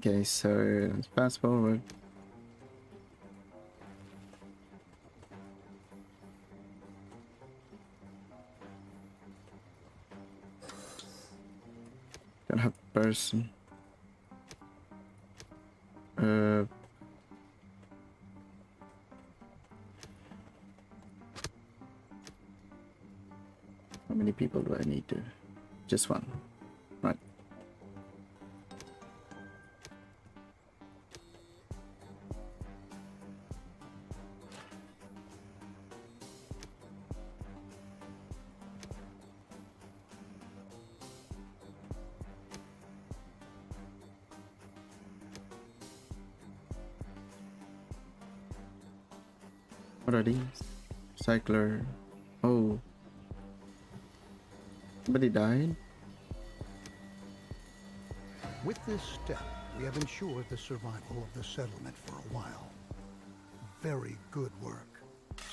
Okay, so let's fast forward. Don't have person. How many people do I need to? Just one. Right. What are these? Cycler. Oh. Somebody died? With this step, we have ensured the survival of the settlement for a while. Very good work.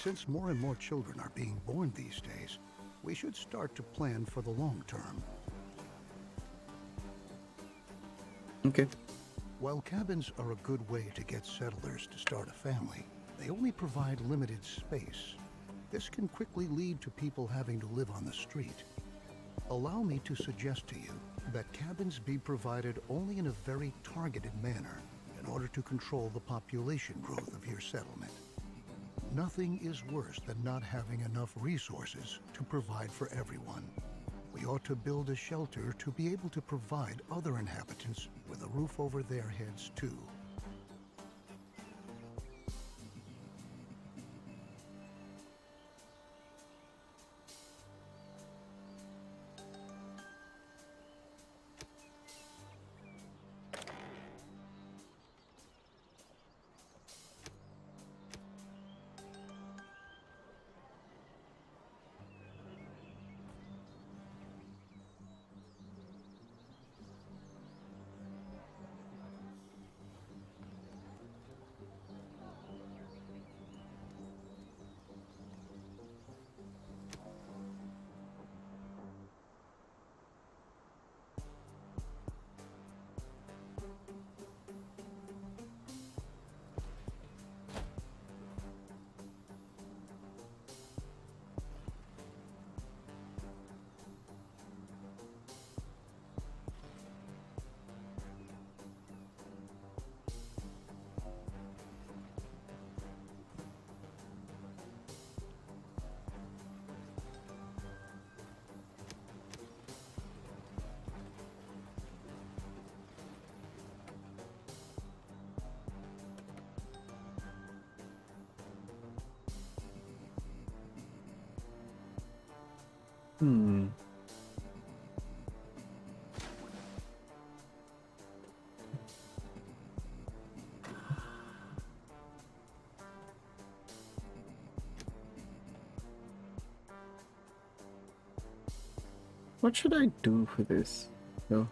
Since more and more children are being born these days, we should start to plan for the long term. Okay. While cabins are a good way to get settlers to start a family, they only provide limited space. This can quickly lead to people having to live on the street. Allow me to suggest to you that cabins be provided only in a very targeted manner in order to control the population growth of your settlement. Nothing is worse than not having enough resources to provide for everyone. We ought to build a shelter to be able to provide other inhabitants with a roof over their heads too. What should I do for this? No.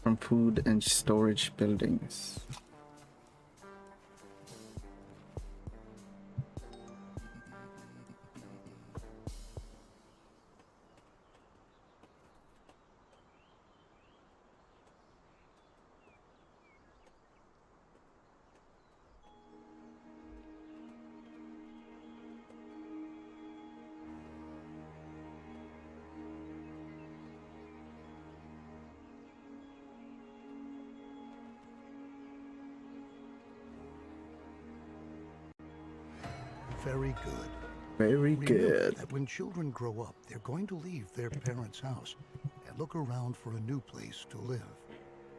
From food and storage buildings. Very good. Very Remember good. that when children grow up, they're going to leave their parents' house and look around for a new place to live.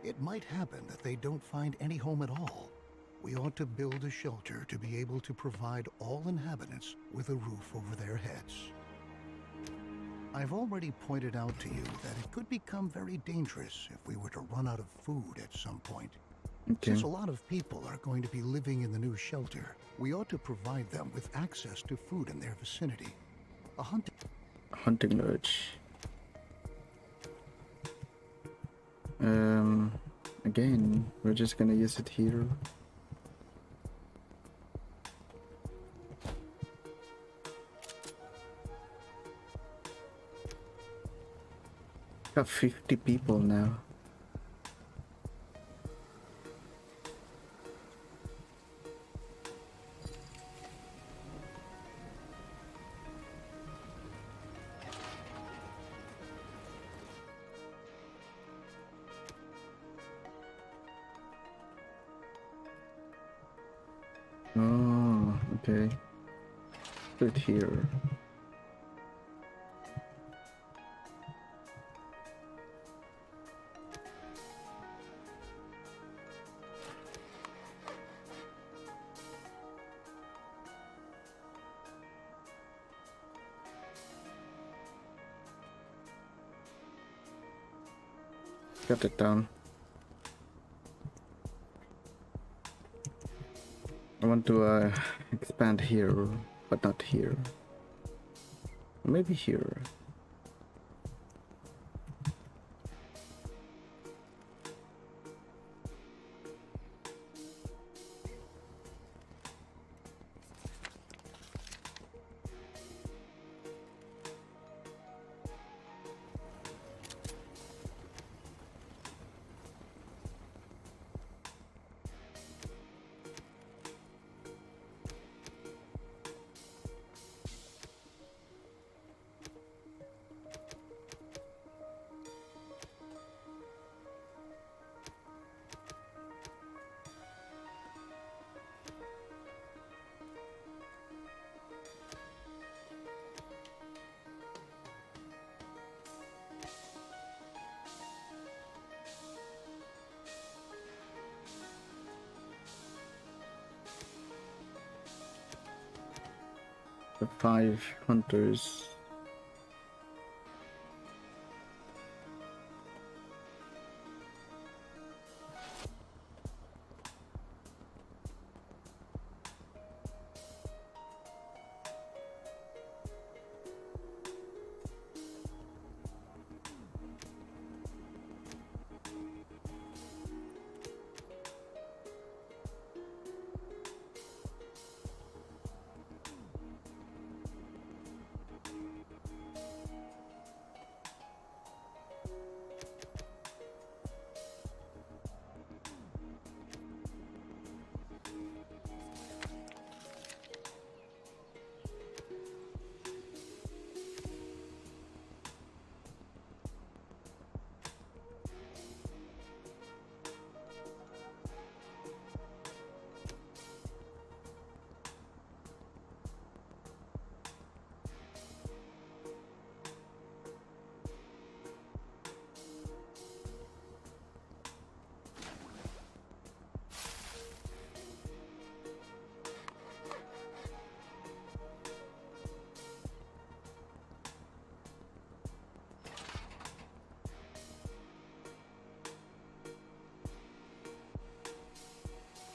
It might happen that they don't find any home at all. We ought to build a shelter to be able to provide all inhabitants with a roof over their heads. I've already pointed out to you that it could become very dangerous if we were to run out of food at some point. Okay. Since a lot of people are going to be living in the new shelter, we ought to provide them with access to food in their vicinity. A Hunting lodge. Again, we're just gonna use it here. Got 50 people now. Oh, okay. Put it here. Got it down. I want to expand here, but not here. Maybe here. The 5 hunters.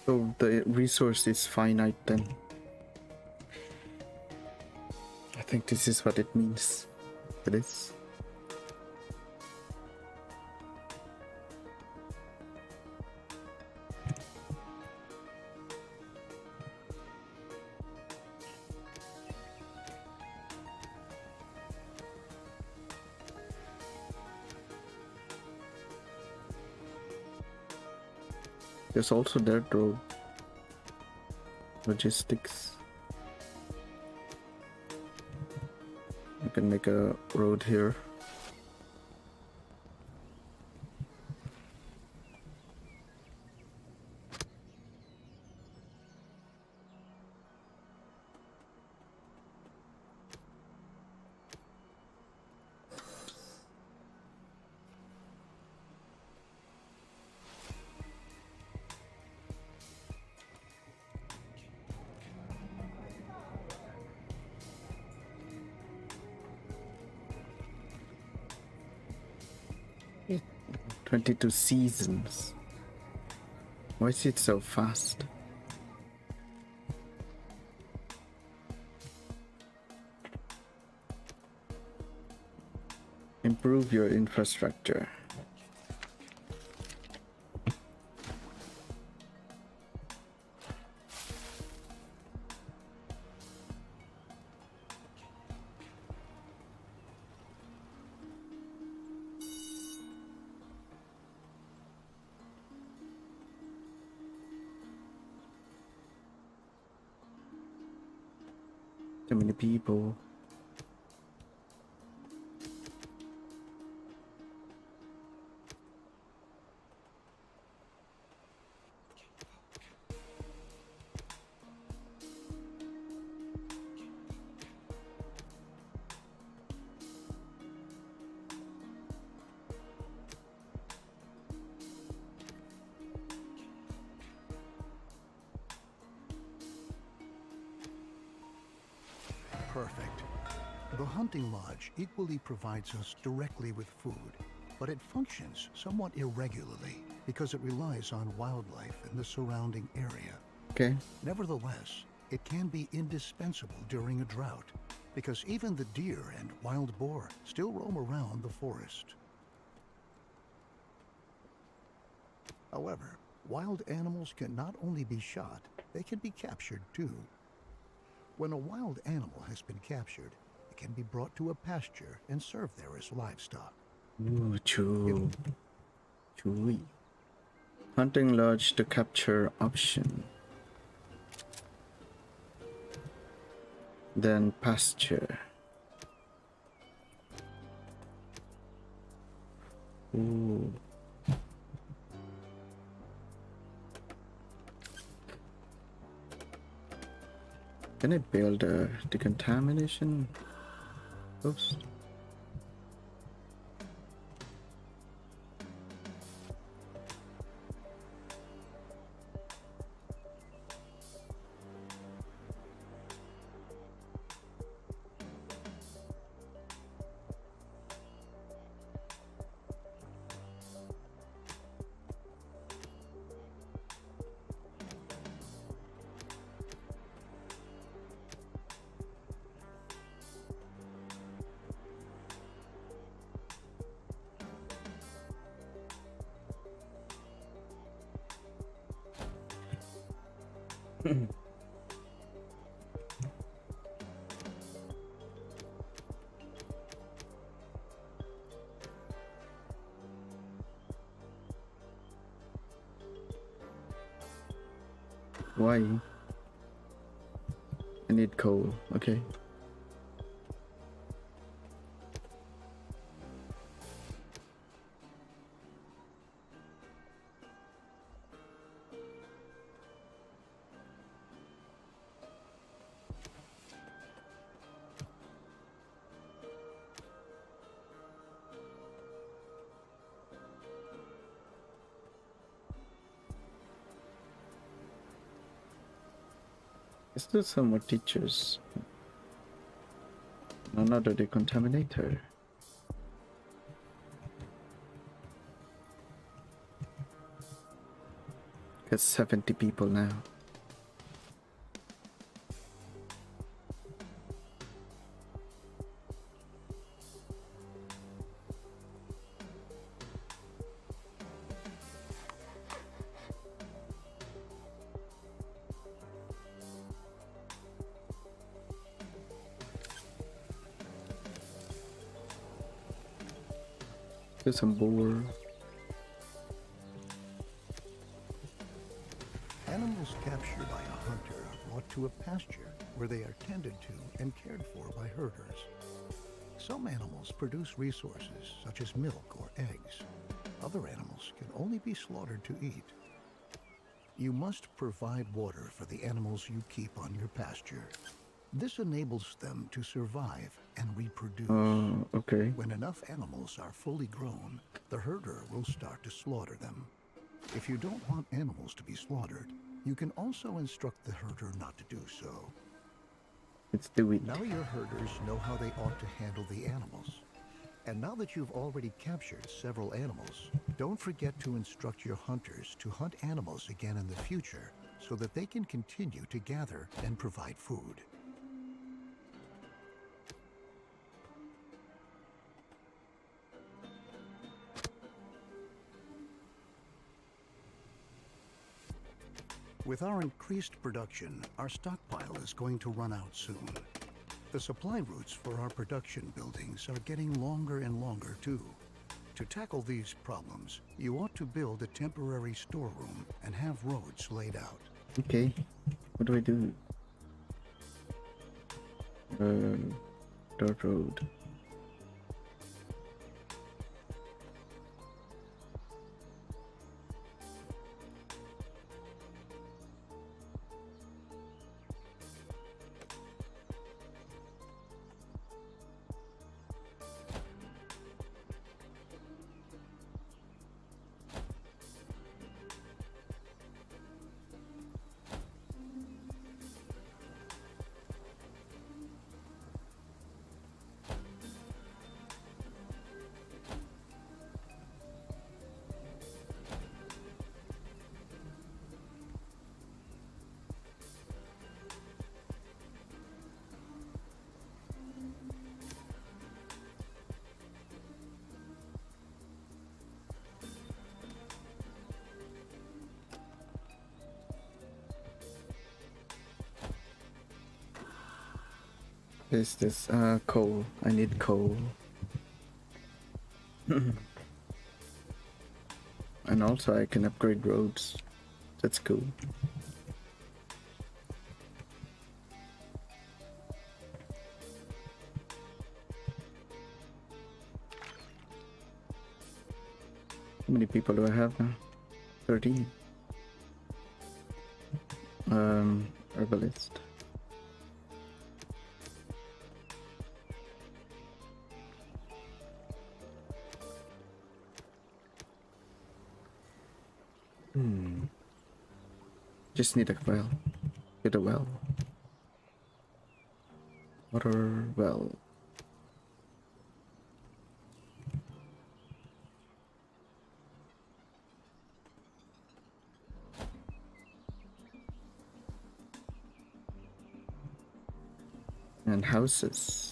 So the resource is finite then. I think this is what it means. It is. There's also dirt road. Logistics. You can make a road here. Yeah. 22 seasons. Why is it so fast? Improve your infrastructure. Too many people. Perfect. The hunting lodge equally provides us directly with food, but it functions somewhat irregularly because it relies on wildlife in the surrounding area. Okay. Nevertheless, it can be indispensable during a drought because even the deer and wild boar still roam around the forest. However, wild animals can not only be shot, they can be captured too. When a wild animal has been captured, it can be brought to a pasture and served there as livestock. Ooh, chewy. Hunting lodge to capture option. Then pasture. Ooh. Can I build a decontamination post? Why? I need coal, okay. Still some more teachers. Another decontaminator. Got 70 people now. There's some boar. Animals captured by a hunter are brought to a pasture where they are tended to and cared for by herders. Some animals produce resources such as milk or eggs. Other animals can only be slaughtered to eat. You must provide water for the animals you keep on your pasture. This enables them to survive and reproduce. Okay. When enough animals are fully grown, the herder will start to slaughter them. If you don't want animals to be slaughtered, you can also instruct the herder not to do so. Let's do it. Now your herders know how they ought to handle the animals. And now that you've already captured several animals, don't forget to instruct your hunters to hunt animals again in the future so that they can continue to gather and provide food. With our increased production, our stockpile is going to run out soon. The supply routes for our production buildings are getting longer and longer too. To tackle these problems, you ought to build a temporary storeroom and have roads laid out. Okay. What do I do? Dirt road. Is this coal? I need coal. And also I can upgrade roads. That's cool. How many people do I have now? 13. Herbalist. Just need a well. Get a well. Water well. And houses.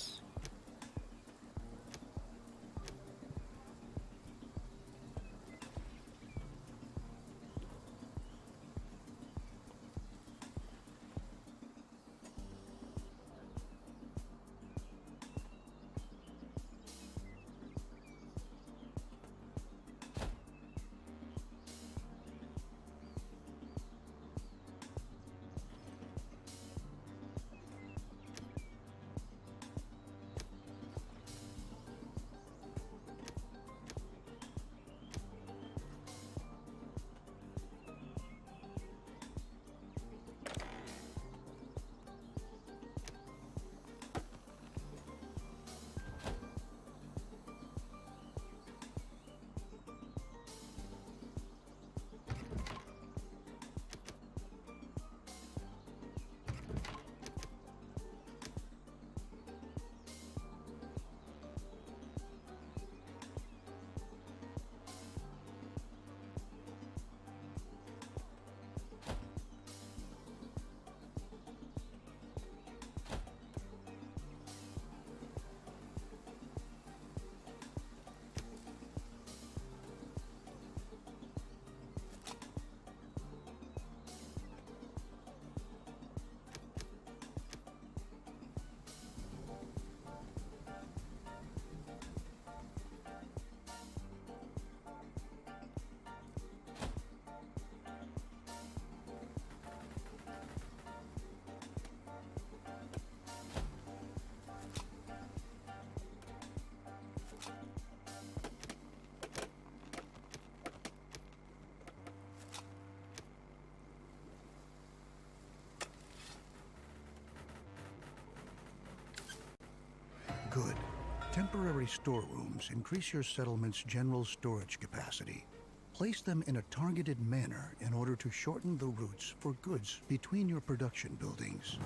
Good. Temporary storerooms increase your settlement's general storage capacity. Place them in a targeted manner in order to shorten the routes for goods between your production buildings.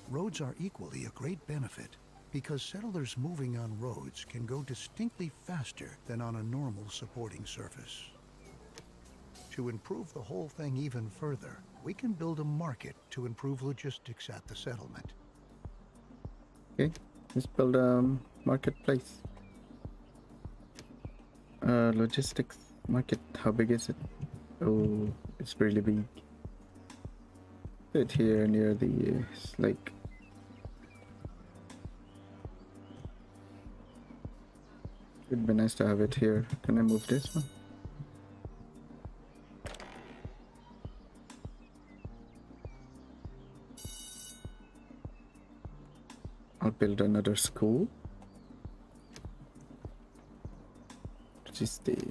Roads are equally a great benefit because settlers moving on roads can go distinctly faster than on a normal supporting surface. To improve the whole thing even further, we can build a market to improve logistics at the settlement. Okay, let's build a marketplace. Logistics market, how big is it? Oh, it's really big. Right here near the lake. It'd be nice to have it here. Can I move this one? I'll build another school. Logistics.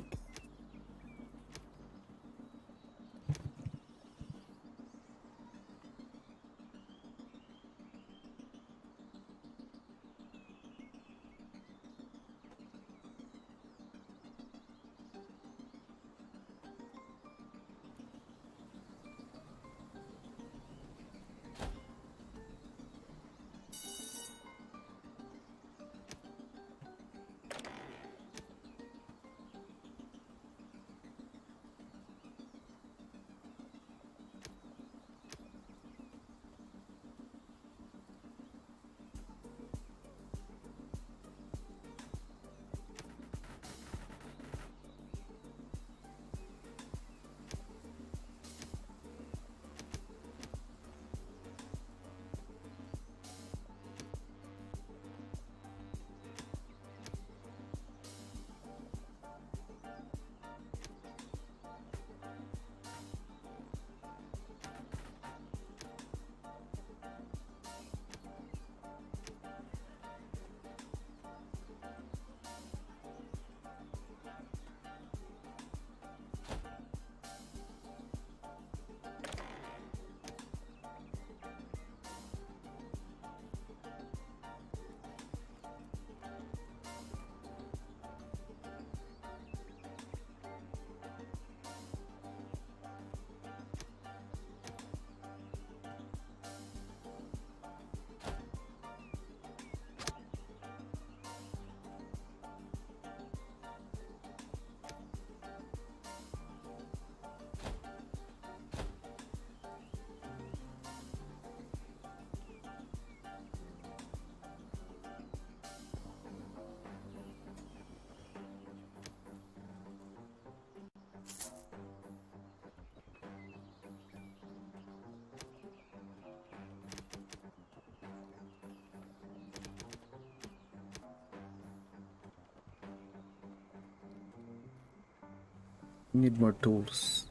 Need more tools.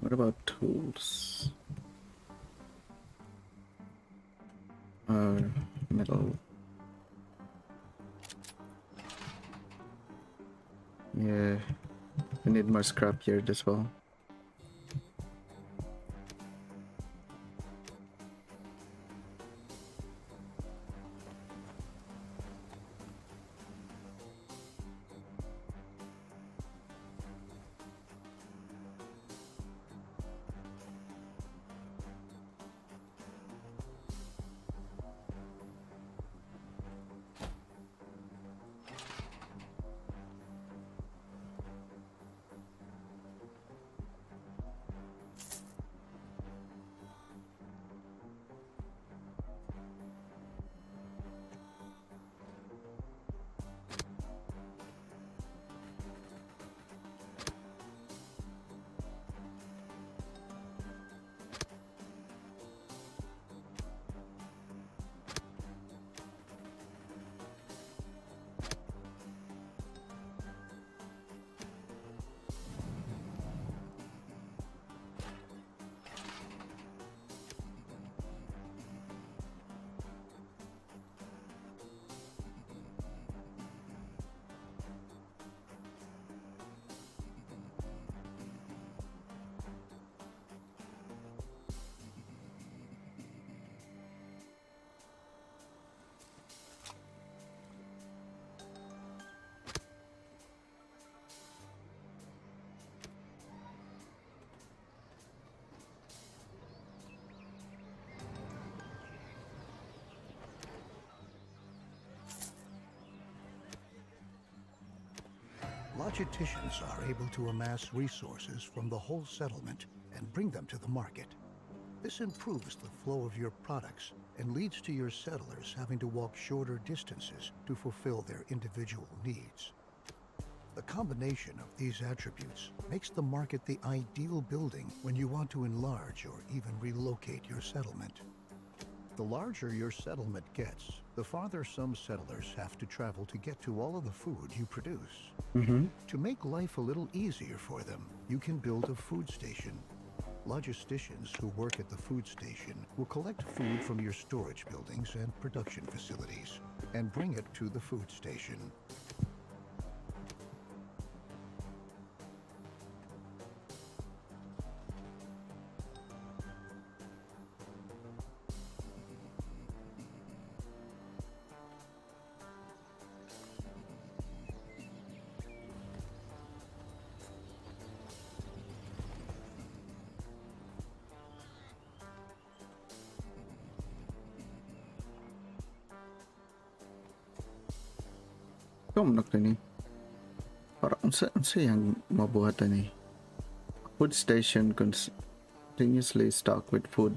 What about tools? Metal. Yeah, we need more scrapyard as well. Logisticians are able to amass resources from the whole settlement and bring them to the market. This improves the flow of your products and leads to your settlers having to walk shorter distances to fulfill their individual needs. The combination of these attributes makes the market the ideal building when you want to enlarge or even relocate your settlement. The larger your settlement gets, the farther some settlers have to travel to get to all of the food you produce. To make life a little easier for them, you can build a food station. Logisticians who work at the food station will collect food from your storage buildings and production facilities and bring it to the food station. Kung nak ni. Para unsa yang mabuhatan ni. Food station continuously stocked with food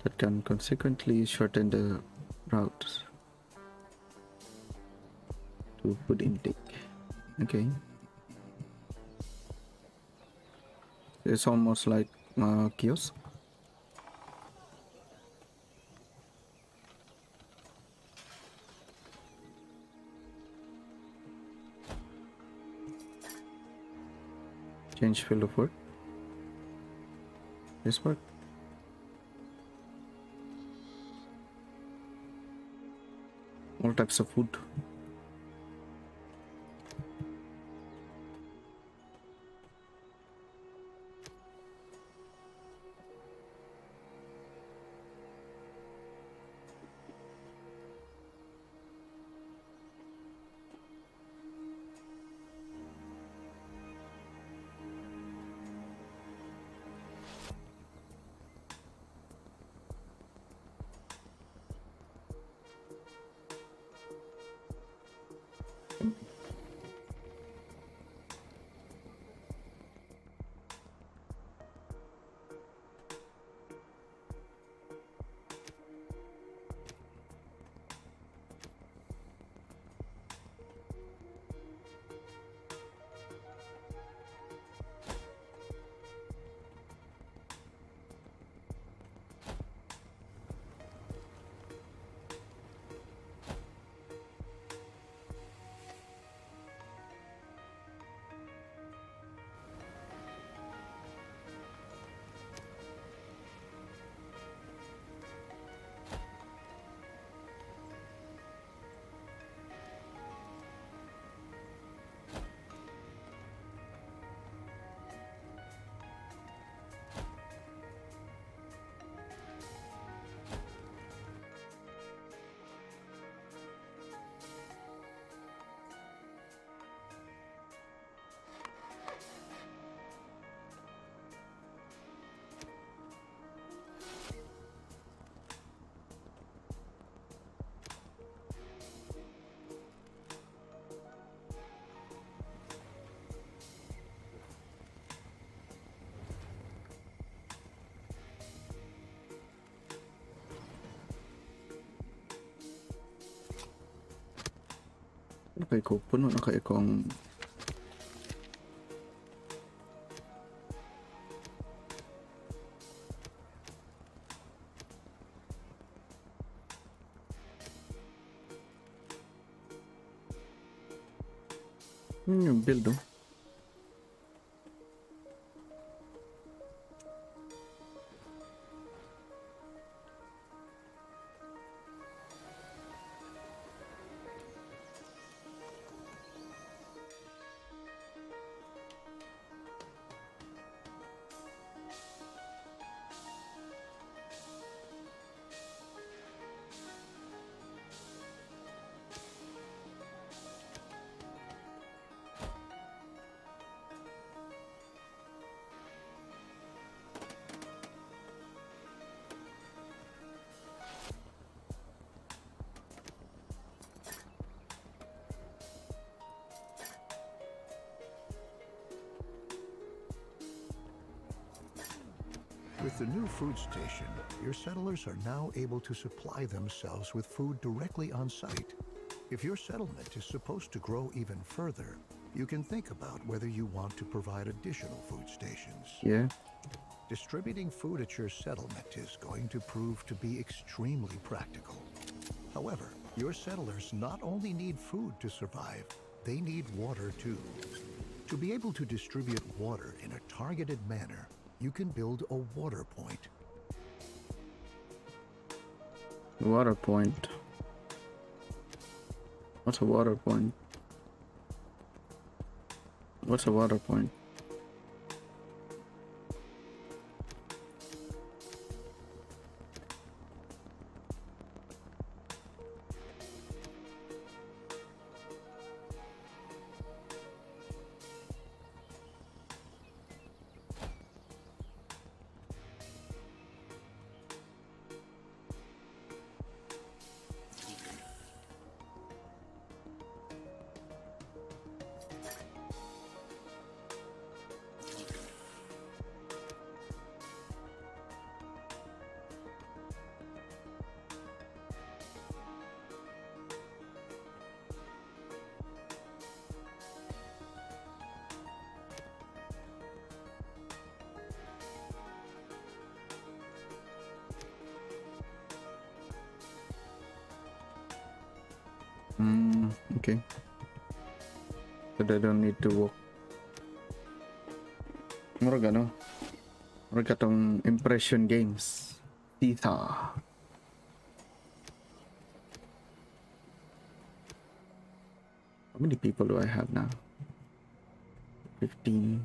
that can consequently shorten the routes to food intake. Okay. It's almost like kiosk. Change field of work. This work. All types of food. Okay ko, puno na kayo kung yung build oh. With the new food station, your settlers are now able to supply themselves with food directly on site. If your settlement is supposed to grow even further, you can think about whether you want to provide additional food stations. Yeah. Distributing food at your settlement is going to prove to be extremely practical. However, your settlers not only need food to survive, they need water too. To be able to distribute water in a targeted manner, you can build a water point. Water point. What's a water point? What's a water point? Okay. But I don't need to walk. Murag ano? Murag katong impression games. Theta. How many people do I have now? 15.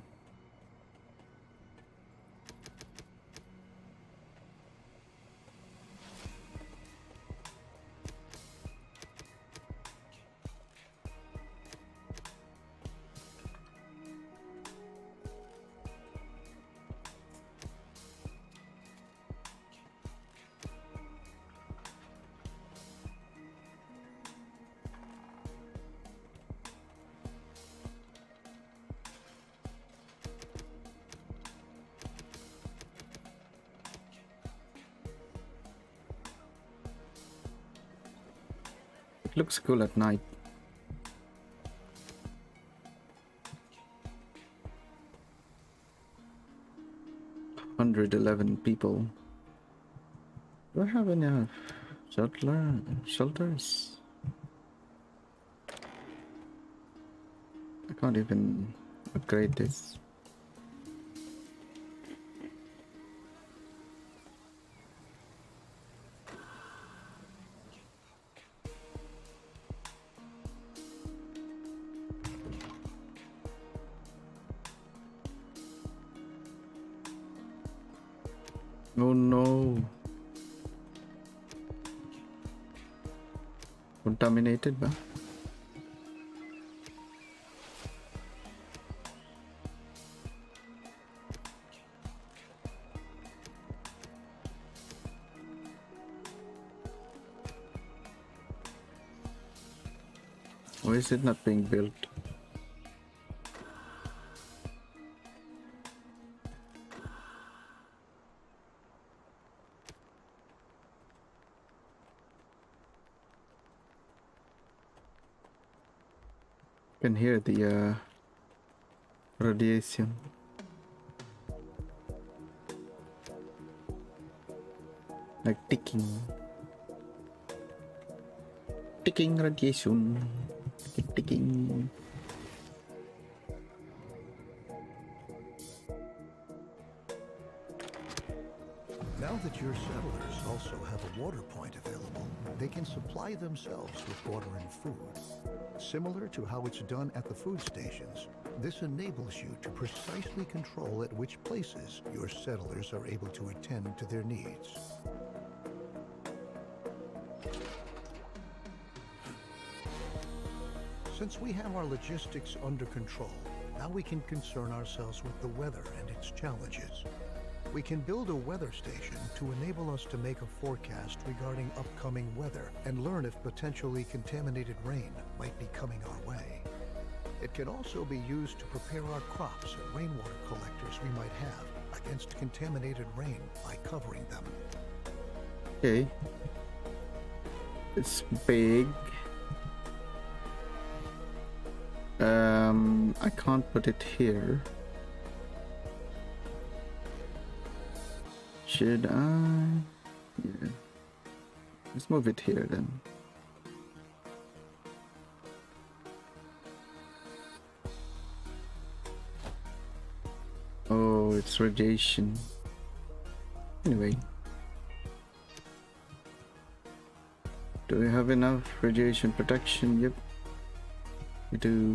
Looks cool at night. $111 people. Do I have enough shelters? I can't even upgrade this. Oh no. Contaminated ba? Why is it not being built? Can hear the radiation. Like ticking radiation. Ticking. Now that your settlers also have a water point available, they can supply themselves with water and food. Similar to how it's done at the food stations, this enables you to precisely control at which places your settlers are able to attend to their needs. Since we have our logistics under control, now we can concern ourselves with the weather and its challenges. We can build a weather station to enable us to make a forecast regarding upcoming weather and learn if potentially contaminated rain might be coming our way. It can also be used to prepare our crops and rainwater collectors we might have against contaminated rain by covering them. Okay. It's big. I can't put it here. Should I? Yeah. Let's move it here then. Oh, it's radiation. Anyway. Do we have enough radiation protection? Yep. We do.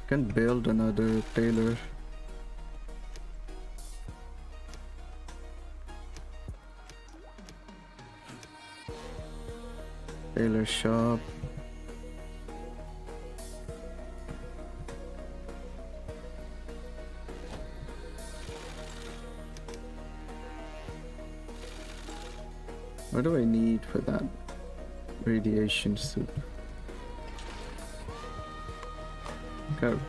Can build another tailor. Tailor shop. What do I need for that radiation suit? Go.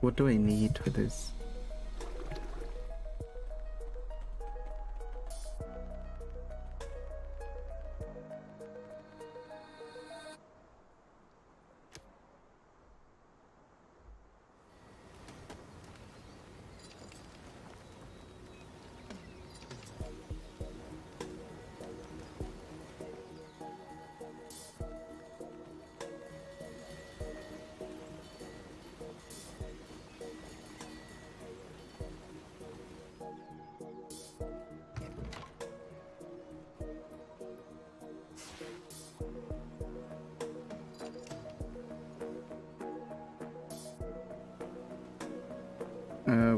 What do I need for this?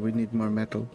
We need more metal.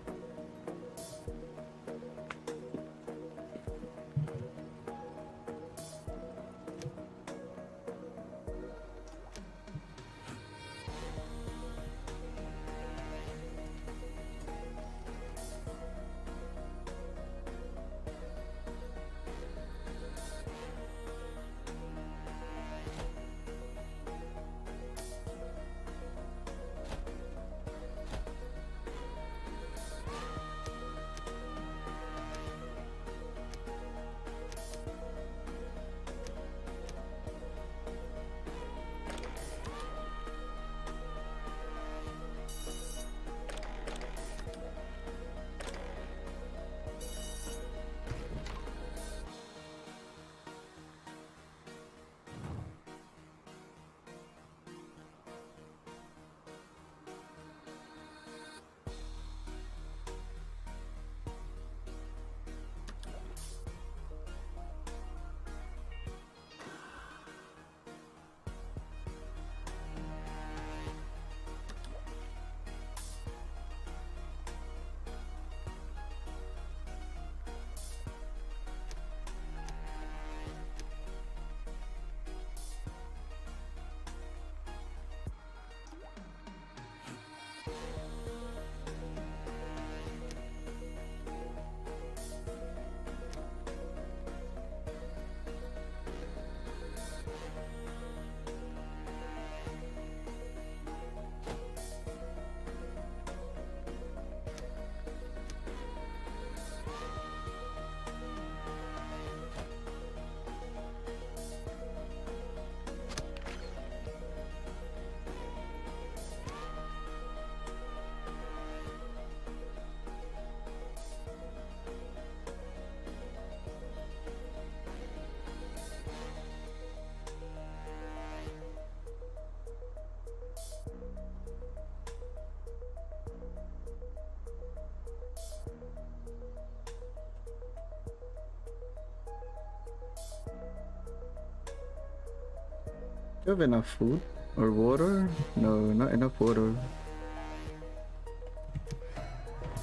Do you have enough food or water? No, not enough water.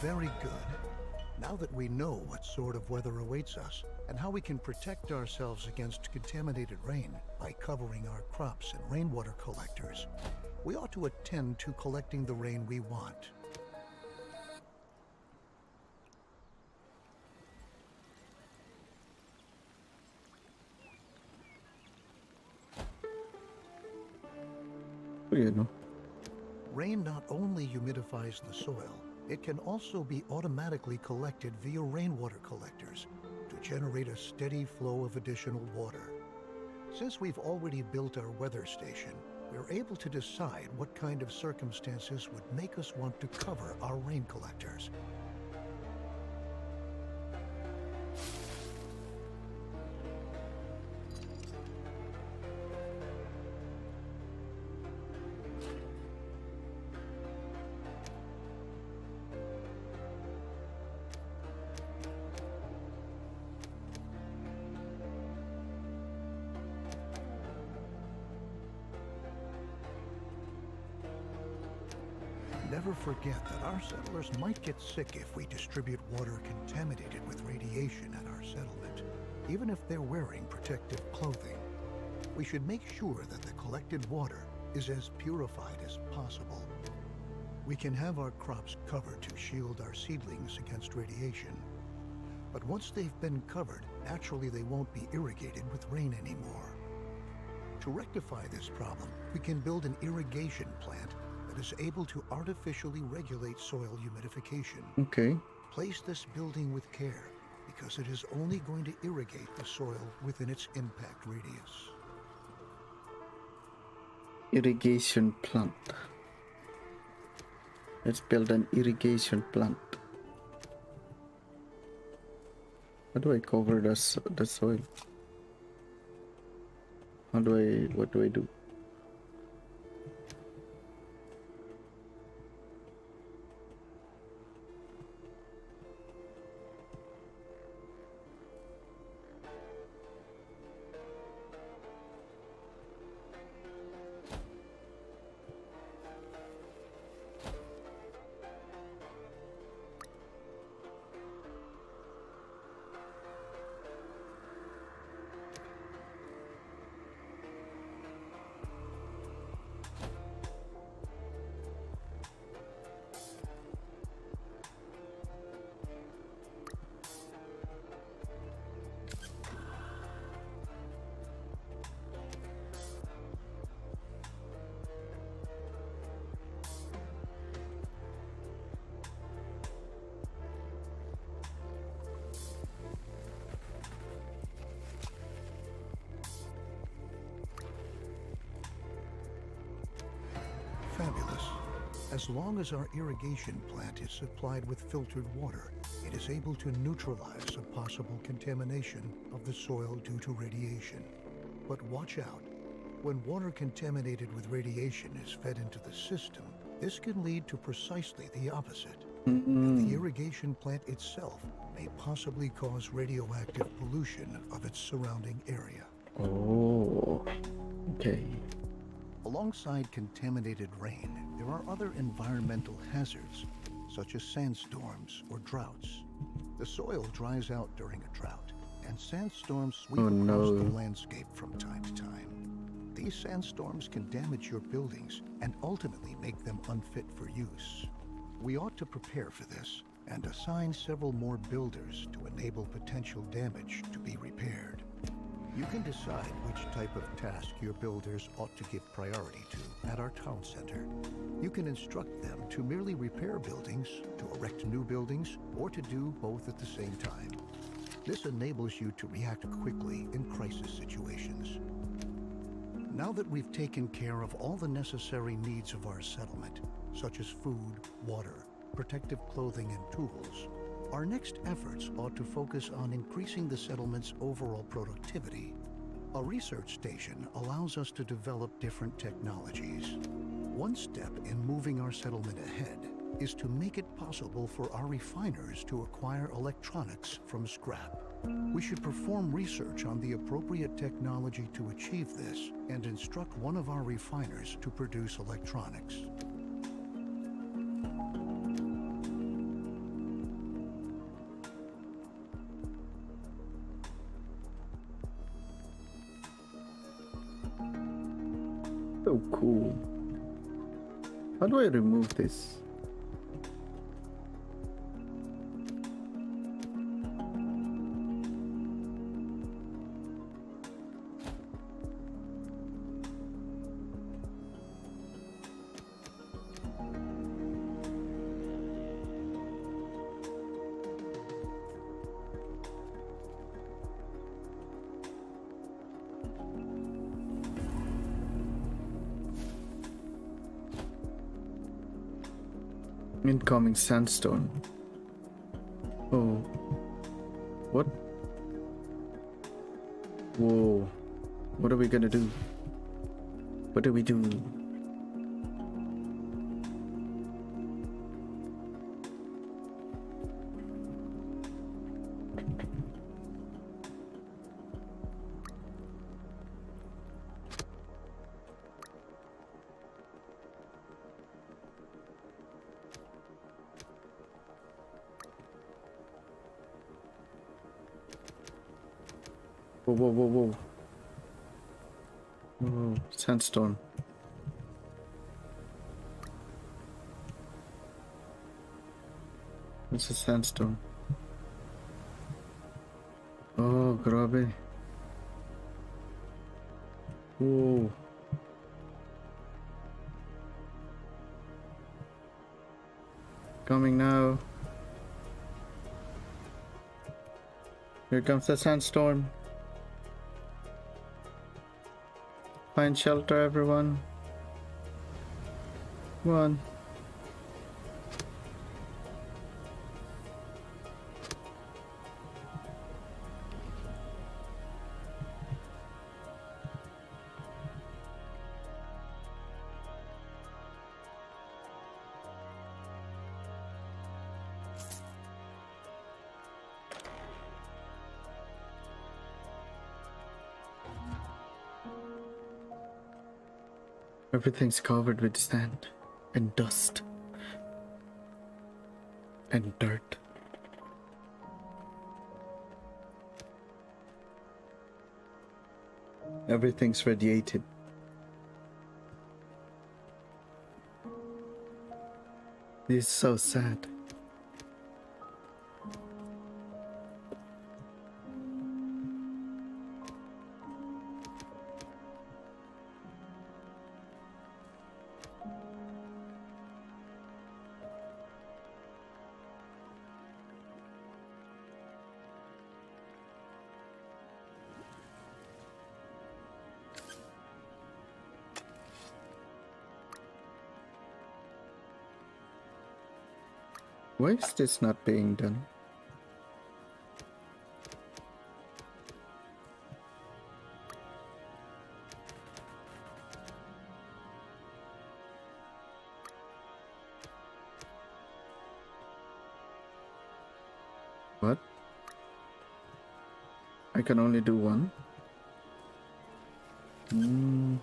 Very good. Now Now that we know what sort of weather awaits us and how we can protect ourselves against contaminated rain by covering our crops and rainwater collectors, we ought to attend to collecting the rain we want. You know. Rain not only humidifies the soil, it can also be automatically collected via rainwater collectors to generate a steady flow of additional water. Since we've already built our weather station, we're able to decide what kind of circumstances would make us want to cover our rain collectors. Never forget that our settlers might get sick if we distribute water contaminated with radiation at our settlement, even if they're wearing protective clothing. We should make sure that the collected water is as purified as possible. We can have our crops covered to shield our seedlings against radiation. But once they've been covered, naturally they won't be irrigated with rain anymore. To rectify this problem, we can build an irrigation plant that is able to artificially regulate soil humidification. Okay. Place this building with care because it is only going to irrigate the soil within its impact radius. Irrigation plant. Let's build an irrigation plant. How do I cover the soil? What do I do? Fabulous. As long as our irrigation plant is supplied with filtered water, it is able to neutralize a possible contamination of the soil due to radiation. But watch out. When water contaminated with radiation is fed into the system, this can lead to precisely the opposite. And the irrigation plant itself may possibly cause radioactive pollution of its surrounding area. Oh, okay. Alongside contaminated rain, there are other environmental hazards, such as sandstorms or droughts. The soil dries out during a drought, and sandstorms sweep across the landscape from time to time. These sandstorms can damage your buildings and ultimately make them unfit for use. We ought to prepare for this and assign several more builders to enable potential damage to be repaired. You can decide which type of task your builders ought to give priority to at our town center. You can instruct them to merely repair buildings, to erect new buildings, or to do both at the same time. This enables you to react quickly in crisis situations. Now that we've taken care of all the necessary needs of our settlement, such as food, water, protective clothing, and tools, our next efforts ought to focus on increasing the settlement's overall productivity. A research station allows us to develop different technologies. One step in moving our settlement ahead is to make it possible for our refiners to acquire electronics from scrap. We should perform research on the appropriate technology to achieve this and instruct one of our refiners to produce electronics. So cool. How do I remove this? Incoming sandstone. Oh. What? Whoa. What are we gonna do? What do we do? Whoa, whoa, whoa, whoa. Whoa, sandstorm. It's a sandstorm. Oh, grabe. Whoa. Coming now. Here comes the sandstorm. Find shelter, everyone. Come on. Everything's covered with sand and dust and dirt. Everything's radiated. This is so sad. Why is this not being done? What? I can only do one? Can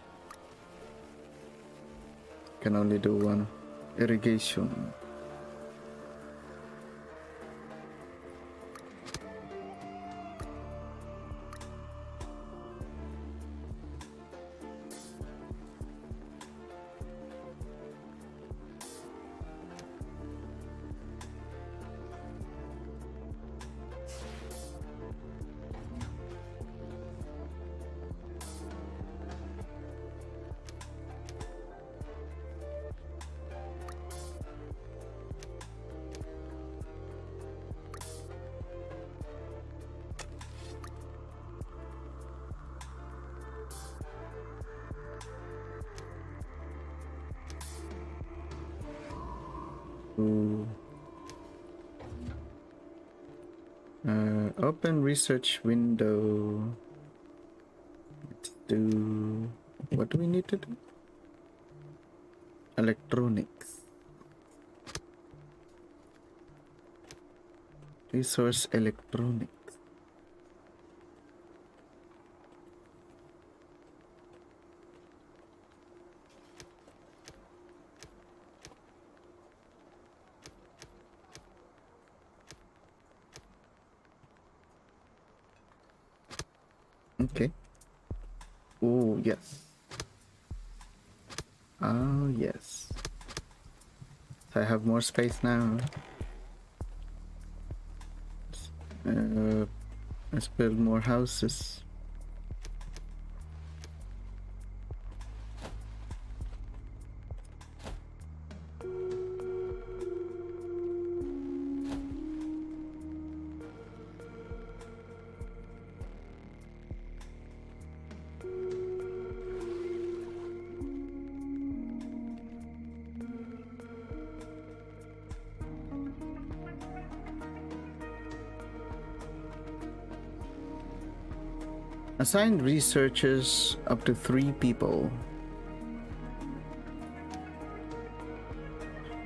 only do one. Irrigation. Ooh. Open research window. Let's do. What do we need to do? Electronics. Resource electronics. Okay. Oh, yes. Oh, yes. So I have more space now. Let's build more houses. Assign researchers up to 3 people.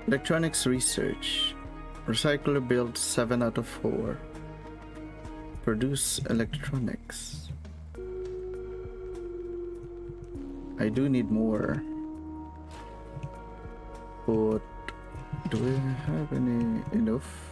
Electronics research. Recycler build 7 out of 4. Produce electronics. I do need more. But do I have any enough?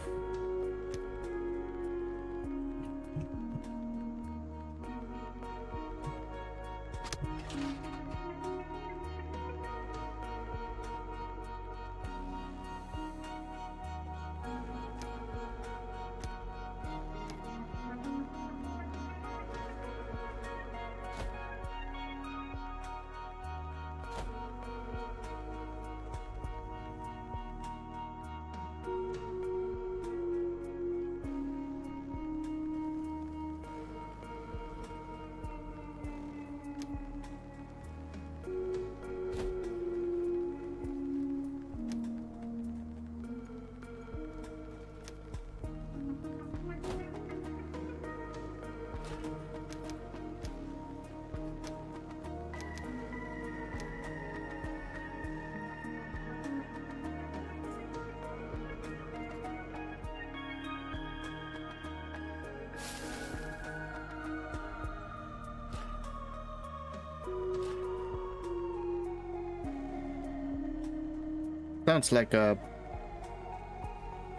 Sounds like a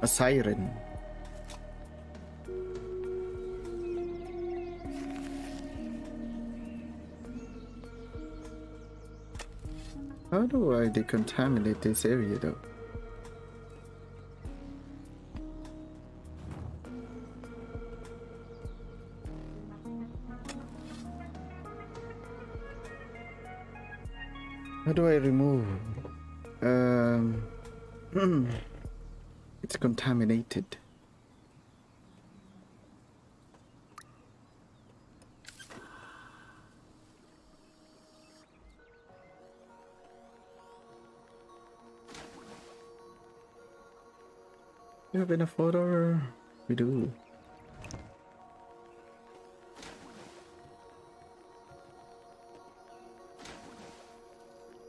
siren. How do I decontaminate this area though? How do I remove? It's contaminated. You have enough water? We do.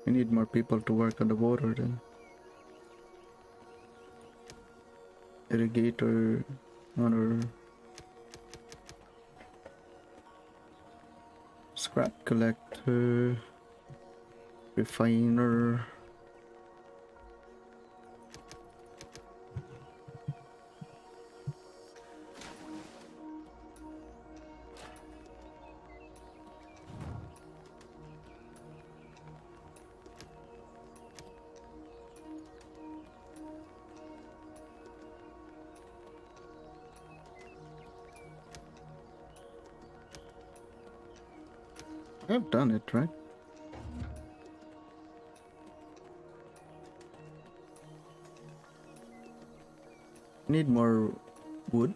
We need more people to work on the water then. Irrigator, water, scrap collector, refiner. I've done it, right? Need more wood.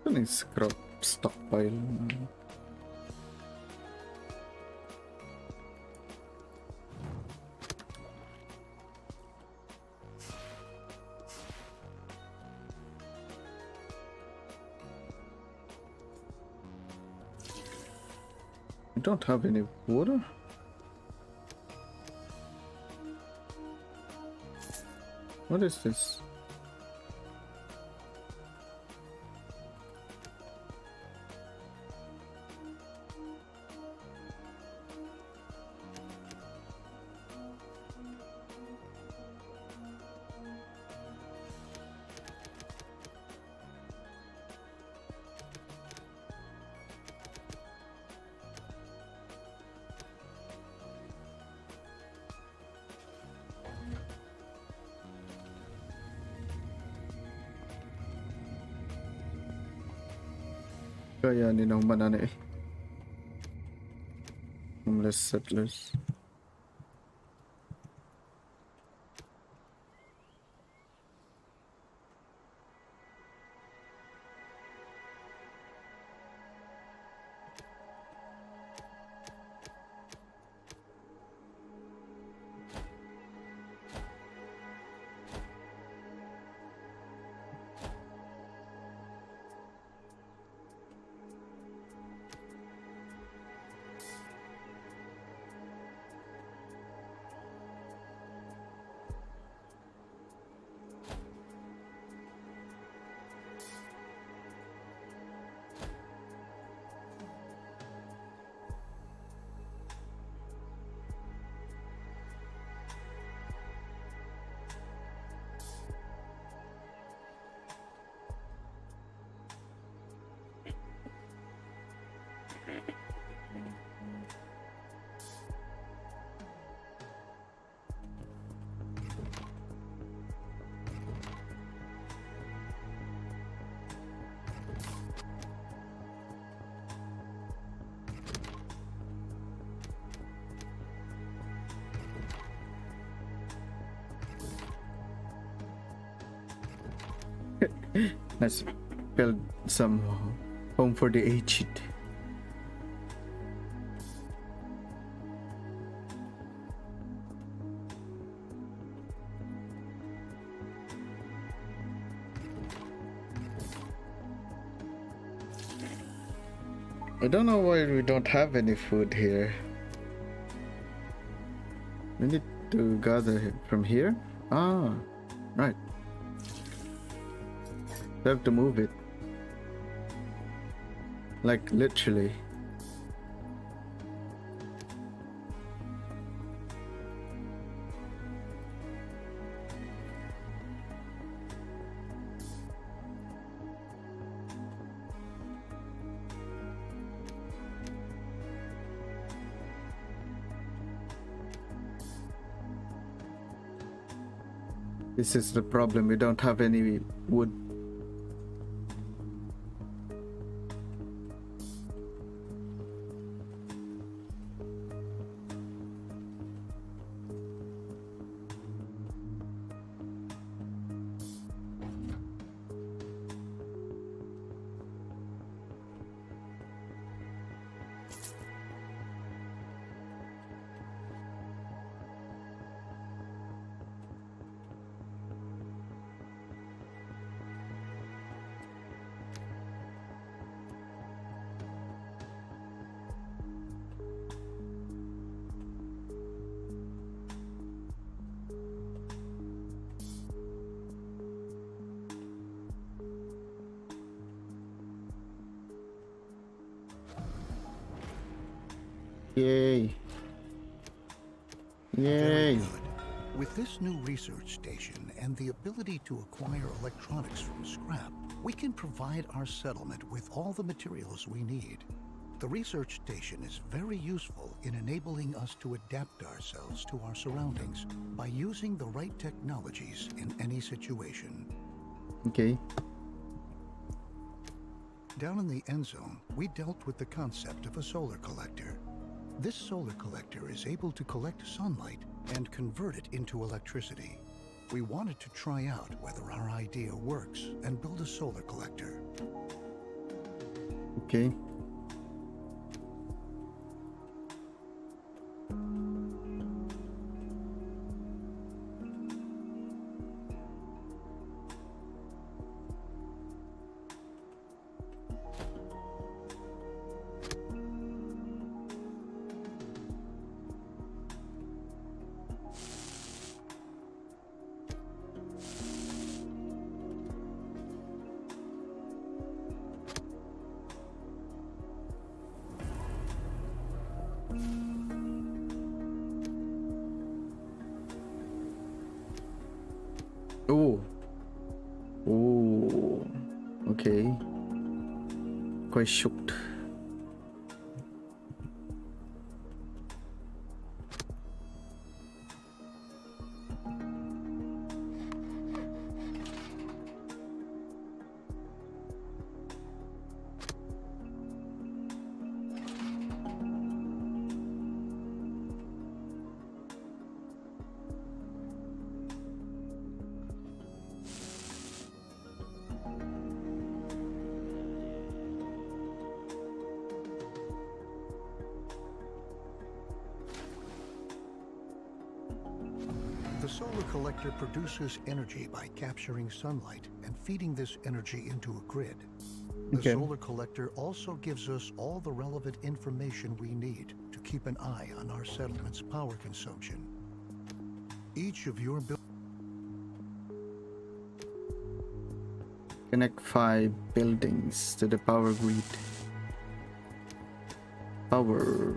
Ano yung scrap stockpile? I don't have any water. What is this? Kayanin ng banana eh. Homeless settlers. Let's build some home for the aged. I don't know why we don't have any food here. We need to gather from here? Ah, right. We have to move it. Like literally. This is the problem, we don't have any wood. Yay. Very Yay. good. With this new research station and the ability to acquire electronics from scrap, we can provide our settlement with all the materials we need. The research station is very useful in enabling us to adapt ourselves to our surroundings by using the right technologies in any situation. Okay. Down in the end zone, we dealt with the concept of a solar collector. This solar collector is able to collect sunlight and convert it into electricity. We wanted to try out whether our idea works and build a solar collector. Okay. Oh. Oh. Okay. Quite shocked. The solar collector produces energy by capturing sunlight and feeding this energy into a grid. The Okay. solar collector also gives us all the relevant information we need to keep an eye on our settlement's power consumption. Each of your Connect 5 buildings to the power grid. Power.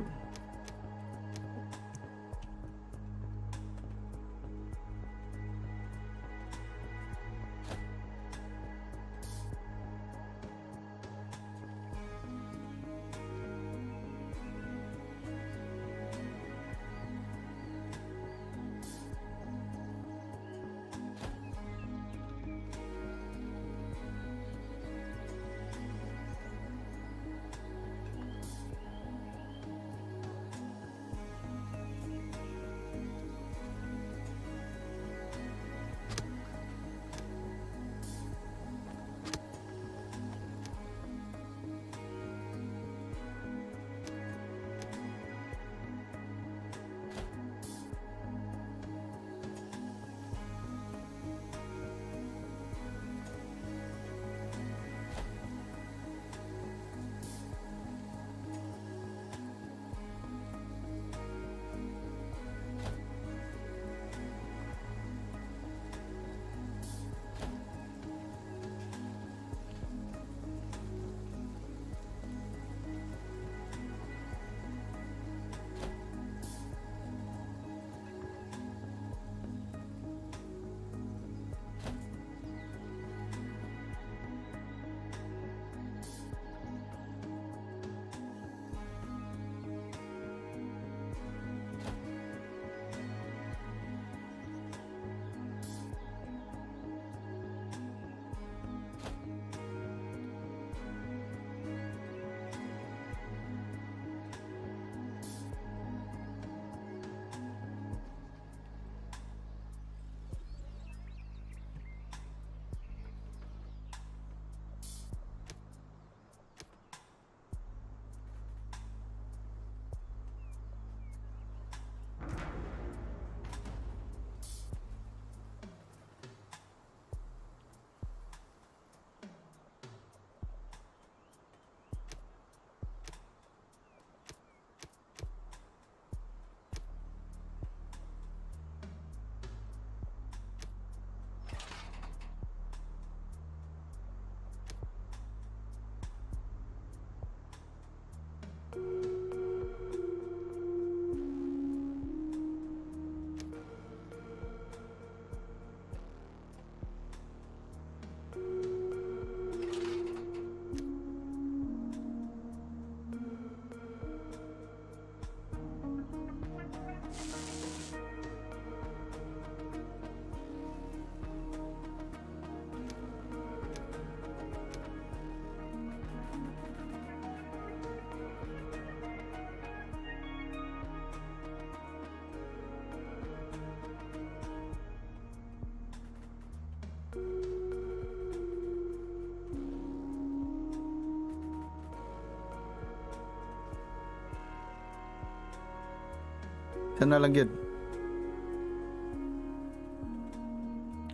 Ito na lang yun.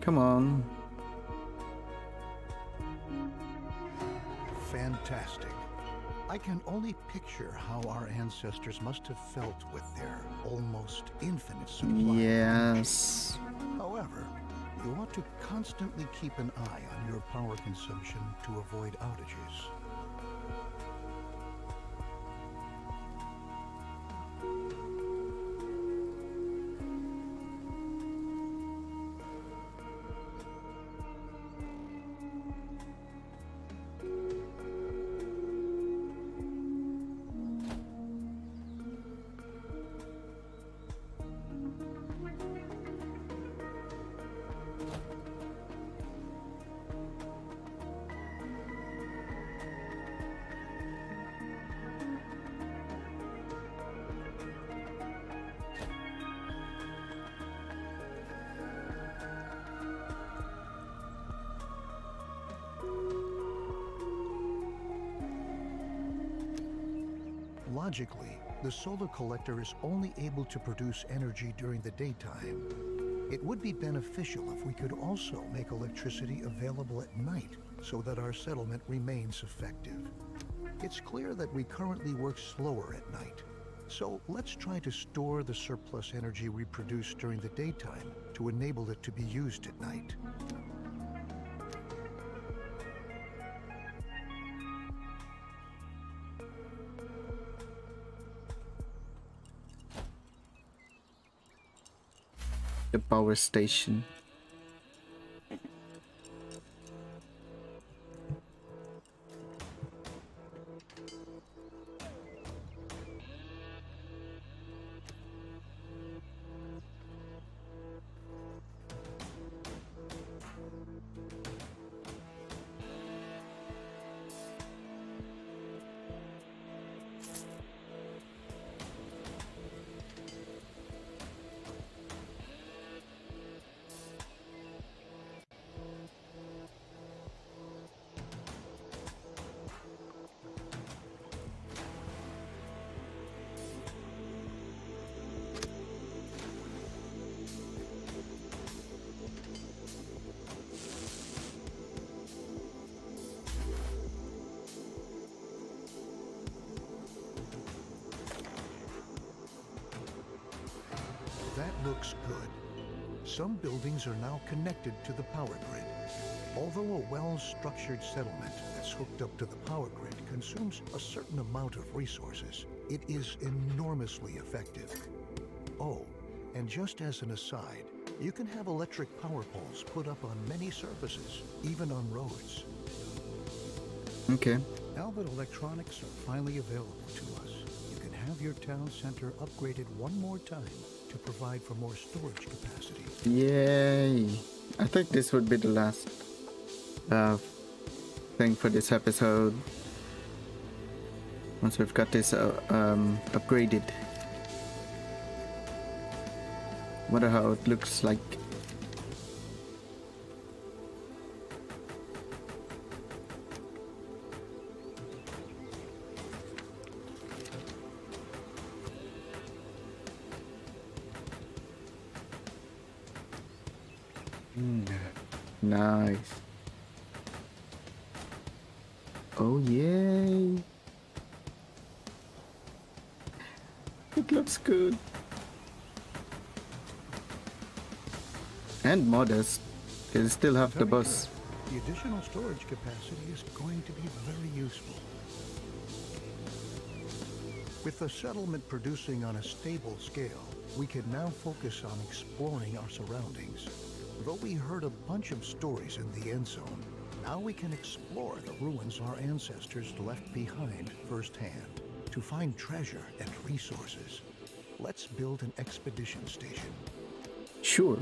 Come on. Fantastic. I can only picture how our ancestors must have felt with their almost infinite supply. Yes. However, you ought to constantly keep an eye on your power consumption to avoid outages. Logically, the solar collector is only able to produce energy during the daytime. It would be beneficial if we could also make electricity available at night so that our settlement remains effective. It's clear that we currently work slower at night. So let's try to store the surplus energy we produce during the daytime to enable it to be used at night. The power station. That looks good. Some buildings are now connected to the power grid. Although a well-structured settlement that's hooked up to the power grid consumes a certain amount of resources, it is enormously effective. Oh, and just as an aside, you can have electric power poles put up on many surfaces, even on roads. Okay. Now that electronics are finally available to us, you can have your town center upgraded one more time to provide for more storage capacity. Yay. I think this would be the last thing for this episode. Once we've got this upgraded. Wonder how it looks like. Nice. Oh yay. It looks good. And modest. They still have the Very bus. good. The additional storage capacity is going to be very useful. With the settlement producing on a stable scale, we can now focus on exploring our surroundings. Though we heard a bunch of stories in the end zone, now we can explore the ruins our ancestors left behind firsthand to find treasure and resources. Let's build an expedition station. Sure.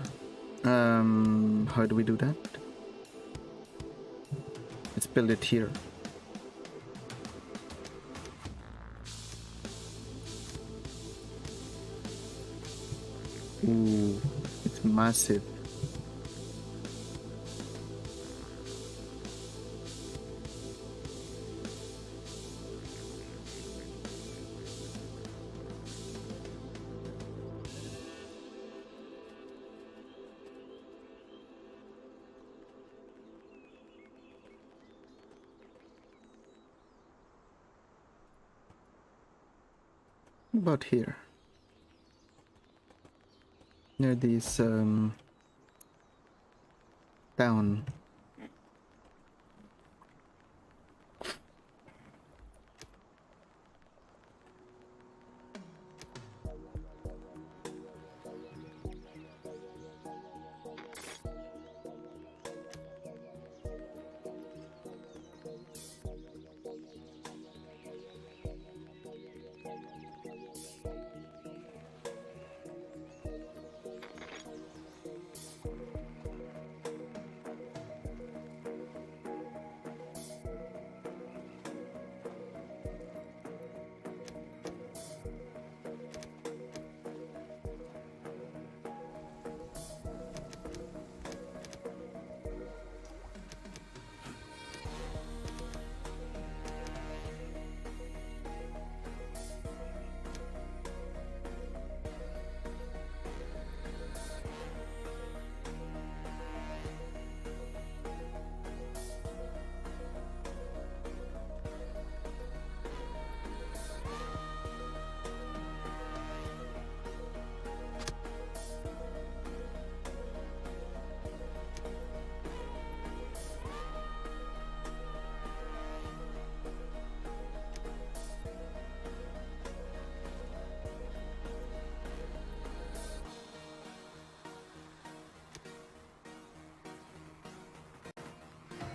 How do we do that? Let's build it here. Ooh, it's massive. About here. Near this town.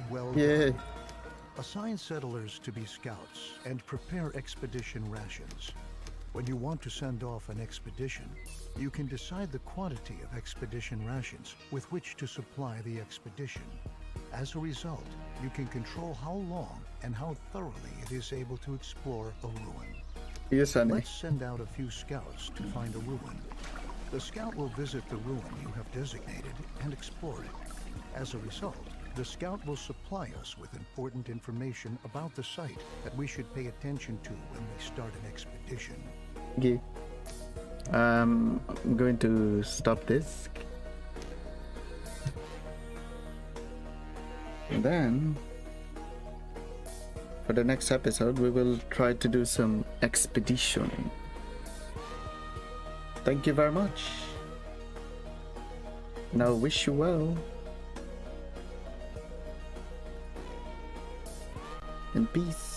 Well Yay. done. Assign settlers to be scouts and prepare expedition rations. When you want to send off an expedition, you can decide the quantity of expedition rations with which to supply the expedition. As a result, you can control how long and how thoroughly it is able to explore a ruin. Yes, honey. Let's send out a few scouts to find a ruin. The scout will visit the ruin you have designated and explore it. As a result, the scout will supply us with important information about the site that we should pay attention to when we start an expedition. Okay. I'm going to stop this. And then, for the next episode, we will try to do some expedition. Thank you very much. Now, wish you well. And peace.